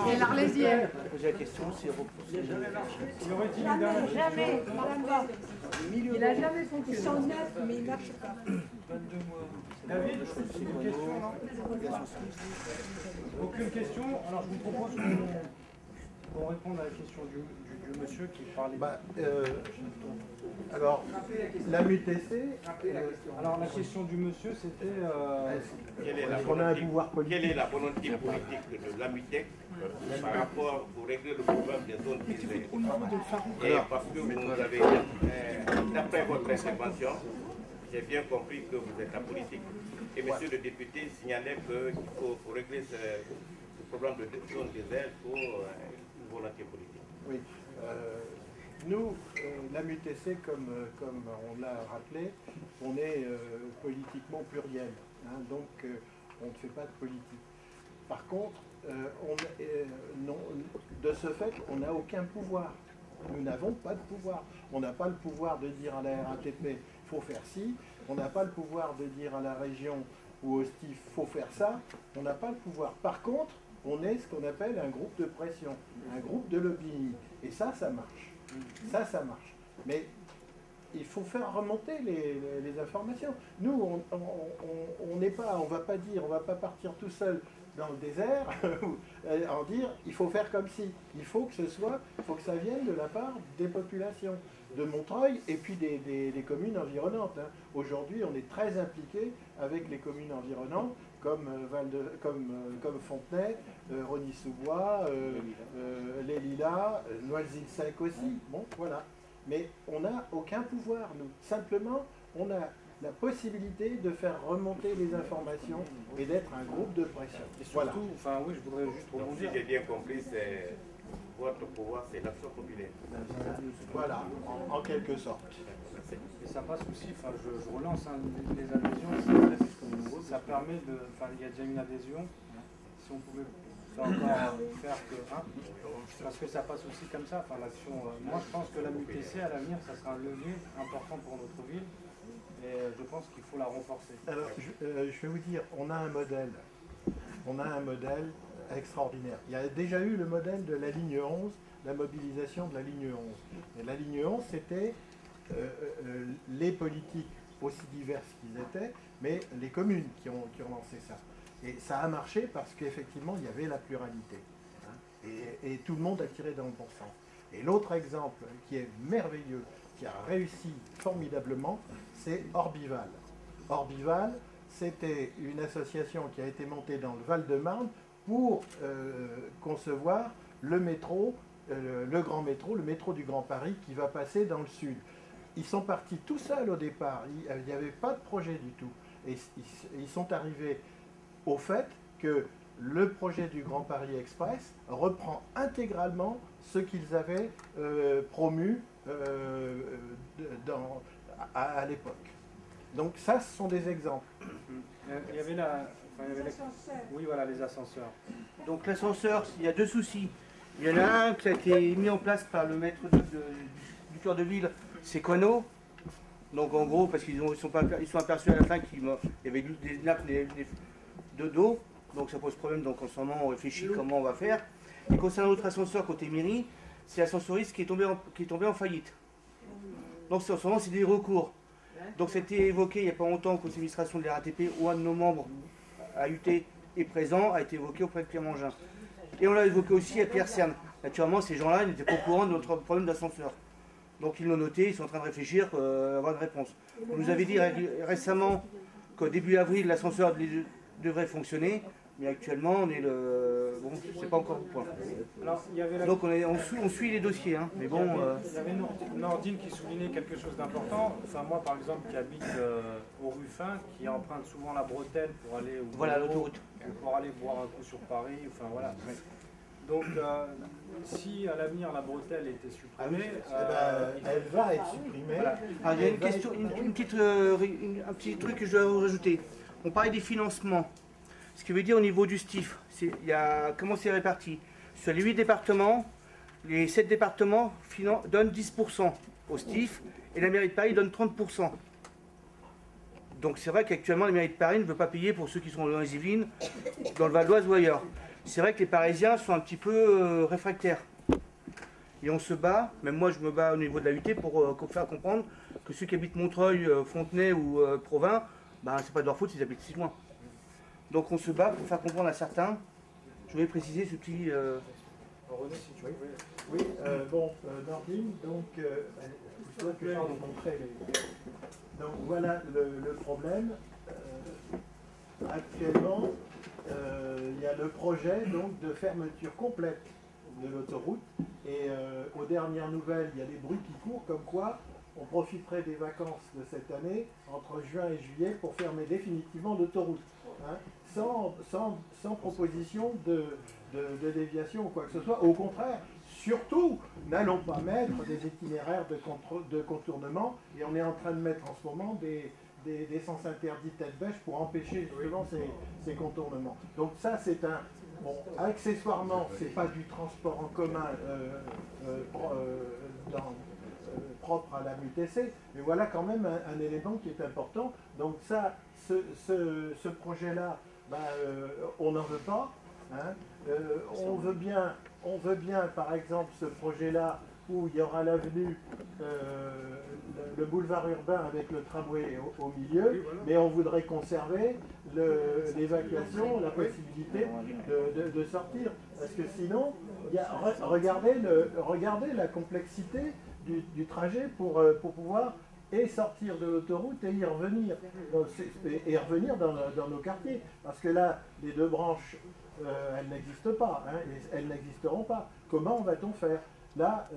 C'est l'Arlésienne. Poser la question, c'est repoussé. Jamais, madame. Il n'a jamais fonctionné. Ils sont neufs, mais ils ne marchent pas. 22 mois. David, une question, non? Aucune question. Alors je vous propose qu'on réponde à la question du monsieur qui parlait. Alors, la MUTC. Alors la question du monsieur c'était. Quelle est la volonté politique de l'AMITEC par rapport pour régler le problème des zones désertes? Et parce que vous nous avez, d'après votre intervention, j'ai bien compris que vous êtes apolitique. Et monsieur le député signalait qu'il faut régler ce problème de zone déserte pour une volonté politique. Oui. Nous, la MUTC, comme on l'a rappelé, on est politiquement pluriel. Hein, donc, on ne fait pas de politique. Par contre, de ce fait, on n'a aucun pouvoir. Nous n'avons pas de pouvoir. On n'a pas le pouvoir de dire à la RATP, il faut faire ci. On n'a pas le pouvoir de dire à la région ou au STIF, il faut faire ça. On n'a pas le pouvoir. Par contre, on est ce qu'on appelle un groupe de pression, un groupe de lobbying. Et ça marche. Ça marche. Mais il faut faire remonter les informations. Nous, on n'est pas, on va pas dire, on va pas partir tout seul dans le désert en dire il faut faire comme si. Il faut que ça vienne de la part des populations de Montreuil et puis des communes environnantes. Aujourd'hui, on est très impliqué avec les communes environnantes comme Fontenay, Rosny-sous-Bois, les Lilas, Noisy-le-Sec aussi. Bon, voilà. Mais on n'a aucun pouvoir, nous. Simplement, on a la possibilité de faire remonter les informations et d'être un groupe de pression. Et surtout, enfin oui, je voudrais juste rebondir. Si j'ai bien compris, c'est votre pouvoir, c'est l'action populaire. Voilà, en quelque sorte. Et ça passe aussi, enfin je relance les adhésions, ça permet de, enfin il y a déjà une adhésion, si on pouvait encore faire que parce que ça passe aussi comme ça, enfin l'action, moi je pense que la MUTC à l'avenir ça sera un levier important pour notre ville et je pense qu'il faut la renforcer. Alors je vais vous dire, on a un modèle extraordinaire. Il y a déjà eu le modèle de la ligne 11, la mobilisation de la ligne 11. Et la ligne 11 c'était les politiques aussi diverses qu'ils étaient, mais les communes qui ont lancé ça. Et ça a marché parce qu'effectivement, il y avait la pluralité. Et tout le monde a tiré dans le bon sens. Et l'autre exemple qui est merveilleux, qui a réussi formidablement, c'est Orbival. Orbival, c'était une association qui a été montée dans le Val-de-Marne pour concevoir le métro, le grand métro, le métro du Grand Paris qui va passer dans le sud. Ils sont partis tout seuls au départ, il n'y avait pas de projet du tout. Et ils sont arrivés au fait que le projet du Grand Paris Express reprend intégralement ce qu'ils avaient promu à l'époque. Donc ça, ce sont des exemples. Il y avait oui, voilà, les ascenseurs. Donc l'ascenseur, il y a deux soucis. Il y en a un qui a été mis en place par le maître du cœur de ville, c'est Cono. Donc en gros, parce qu'ils sont aperçus à la fin qu'il y avait des nappes d'eau, donc ça pose problème. Donc en ce moment, on réfléchit comment on va faire. Et concernant l'autre ascenseur côté mairie, c'est l'ascensoriste qui est tombé en faillite. Donc en ce moment, c'est des recours. Donc c'était évoqué il n'y a pas longtemps au conseil d'administration de la RATP, où un de nos membres, AUT, est présent, a été évoqué auprès de Pierre Mangin. Et on l'a évoqué aussi à Pierre Cerne. Naturellement, ces gens-là n'étaient pas au courant de notre problème d'ascenseur. Donc ils l'ont noté, ils sont en train de réfléchir, avoir une réponse. On nous avait dit récemment qu'au début avril, l'ascenseur devrait fonctionner, mais actuellement, on est le... Bon, c'est pas encore au point. Alors, donc on suit les dossiers, hein, mais bon... Il y avait Nordine qui soulignait quelque chose d'important. Enfin, moi, par exemple, qui habite au Ruffin, qui emprunte souvent la bretelle pour aller au voilà, l'autoroute. Pour aller boire un coup sur Paris, enfin voilà. Donc, si à l'avenir la bretelle était supprimée, elle va être supprimée. Voilà. Alors, il y a une question, un petit truc que je dois rajouter. On parlait des financements. Ce qui veut dire au niveau du STIF, comment c'est réparti? Sur les 8 départements, les 7 départements donnent 10% au STIF et la mairie de Paris donne 30%. Donc c'est vrai qu'actuellement la mairie de Paris ne veut pas payer pour ceux qui sont dans les Yvelines, dans le Val d'Oise ou ailleurs. C'est vrai que les Parisiens sont un petit peu réfractaires. Et on se bat, même moi je me bats au niveau de la UT pour faire comprendre que ceux qui habitent Montreuil, Fontenay ou Provins, c'est pas de leur faute s'ils habitent si loin. Donc on se bat pour faire comprendre à certains. Je vais préciser ce petit... René, si tu veux. Oui, Nordine, donc, je dois vous montrer les... Donc voilà le problème. Actuellement, il y a le projet donc, de fermeture complète de l'autoroute. Et aux dernières nouvelles, il y a des bruits qui courent comme quoi on profiterait des vacances de cette année, entre juin et juillet, pour fermer définitivement l'autoroute. Hein, sans proposition de déviation ou quoi que ce soit. Au contraire, surtout, n'allons pas mettre des itinéraires de contournement, et on est en train de mettre en ce moment des sens interdits tête bêche pour empêcher justement ces contournements. Donc ça, c'est Bon, accessoirement, c'est pas du transport en commun propre à la MUTC, mais voilà quand même un élément qui est important. Donc ça, ce projet-là, ben, on n'en veut pas. Hein. On veut bien, par exemple, ce projet-là où il y aura l'avenue, le boulevard urbain avec le tramway au milieu, oui, voilà. Mais on voudrait conserver l'évacuation, la possibilité de sortir. Parce que sinon, regardez la complexité du trajet pour pouvoir et sortir de l'autoroute et y revenir. Donc, et revenir dans nos quartiers. Parce que là, les deux branches, elles n'existent pas. Hein, et elles n'existeront pas. Comment va-t-on faire? Là,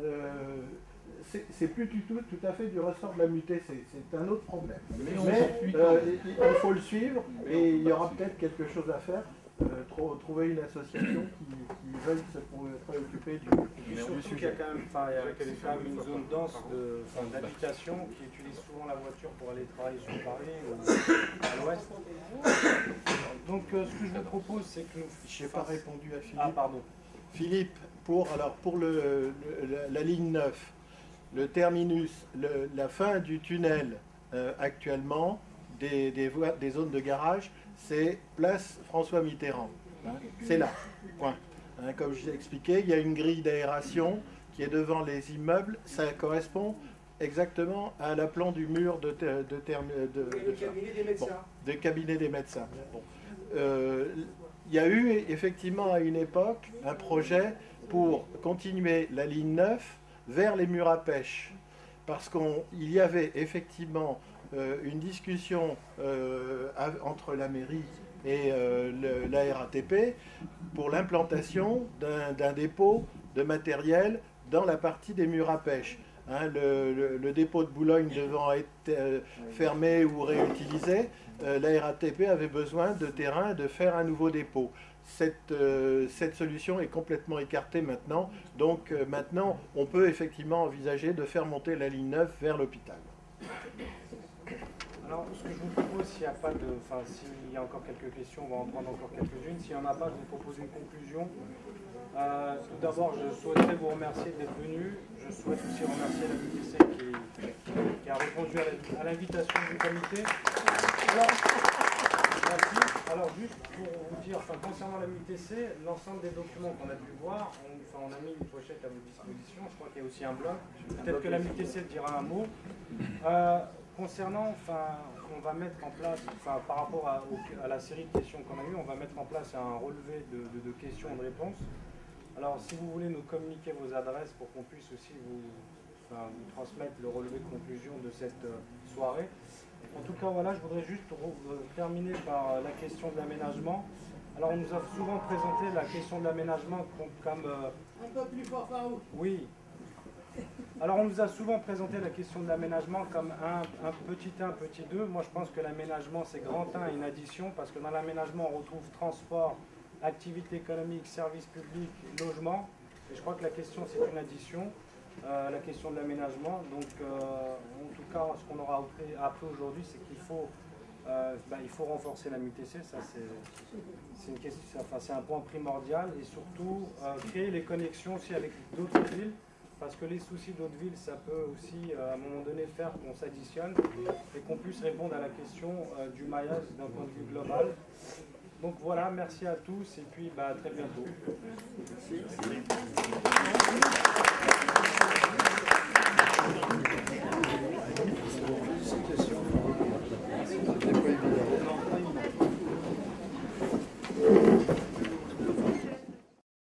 c'est plus du tout à fait du ressort de la MUTC, c'est un autre problème. Mais il faut le suivre et il y aura peut-être quelque chose à faire, trouver une association qui veuille se préoccuper du surtout sujet. qu'il y a quand même une zone dense d'habitation qui utilise souvent la voiture pour aller travailler sur Paris ou à l'ouest. Donc ce que je vous propose, c'est que nous... Je n'ai pas répondu à Philippe. Ah, pardon. Philippe, pour la ligne 9, le terminus, la fin du tunnel actuellement, des zones de garage, c'est place François Mitterrand. Hein, c'est là, point. Hein, comme je l'ai expliqué, il y a une grille d'aération qui est devant les immeubles, ça correspond exactement à l'aplan du mur de cabinet des médecins. Bon, de cabinet des médecins. Bon. Il y a eu effectivement à une époque un projet pour continuer la ligne 9 vers les murs à pêche. Parce qu'il y avait effectivement une discussion entre la mairie et la RATP pour l'implantation d'un dépôt de matériel dans la partie des murs à pêche. Hein, le dépôt de Boulogne devant être fermé ou réutilisé, la RATP avait besoin de terrain de faire un nouveau dépôt. Cette solution est complètement écartée maintenant, donc maintenant on peut effectivement envisager de faire monter la ligne 9 vers l'hôpital. Alors ce que je vous propose, s'il y a encore quelques questions, on va en prendre encore quelques-unes. S'il n'y en a pas, je vous propose une conclusion. Tout d'abord, je souhaiterais vous remercier d'être venu. Je souhaite aussi remercier la MUTC qui a répondu à l'invitation du comité. Merci. Alors juste pour vous dire, concernant la MUTC, l'ensemble des documents qu'on a pu voir, on a mis une pochette à votre disposition. Je crois qu'il y a aussi un blog. Peut-être que la MUTC dira un mot. Concernant, on va mettre en place, par rapport à la série de questions qu'on a eues, on va mettre en place un relevé de questions et de réponses. Alors, si vous voulez nous communiquer vos adresses pour qu'on puisse aussi vous transmettre le relevé de conclusion de cette soirée. En tout cas, voilà, je voudrais juste terminer par la question de l'aménagement. Alors, on nous a souvent présenté la question de l'aménagement comme... un peu plus fort, Farouk. Oui. Alors, on nous a souvent présenté la question de l'aménagement comme un petit 1, petit 2. Moi, je pense que l'aménagement, c'est grand 1 et une addition, parce que dans l'aménagement, on retrouve transport, activité économique, services publics, logement. Et je crois que la question, c'est une addition, la question de l'aménagement. Donc, en tout cas, ce qu'on aura appris aujourd'hui, c'est qu'il faut, il faut renforcer la MUTC. Ça, c'est un point primordial. Et surtout, créer les connexions aussi avec d'autres villes. Parce que les soucis d'autres villes, ça peut aussi, à un moment donné, faire qu'on s'additionne et qu'on puisse répondre à la question du maillage d'un point de vue global. Donc voilà, merci à tous et puis à très bientôt. Merci.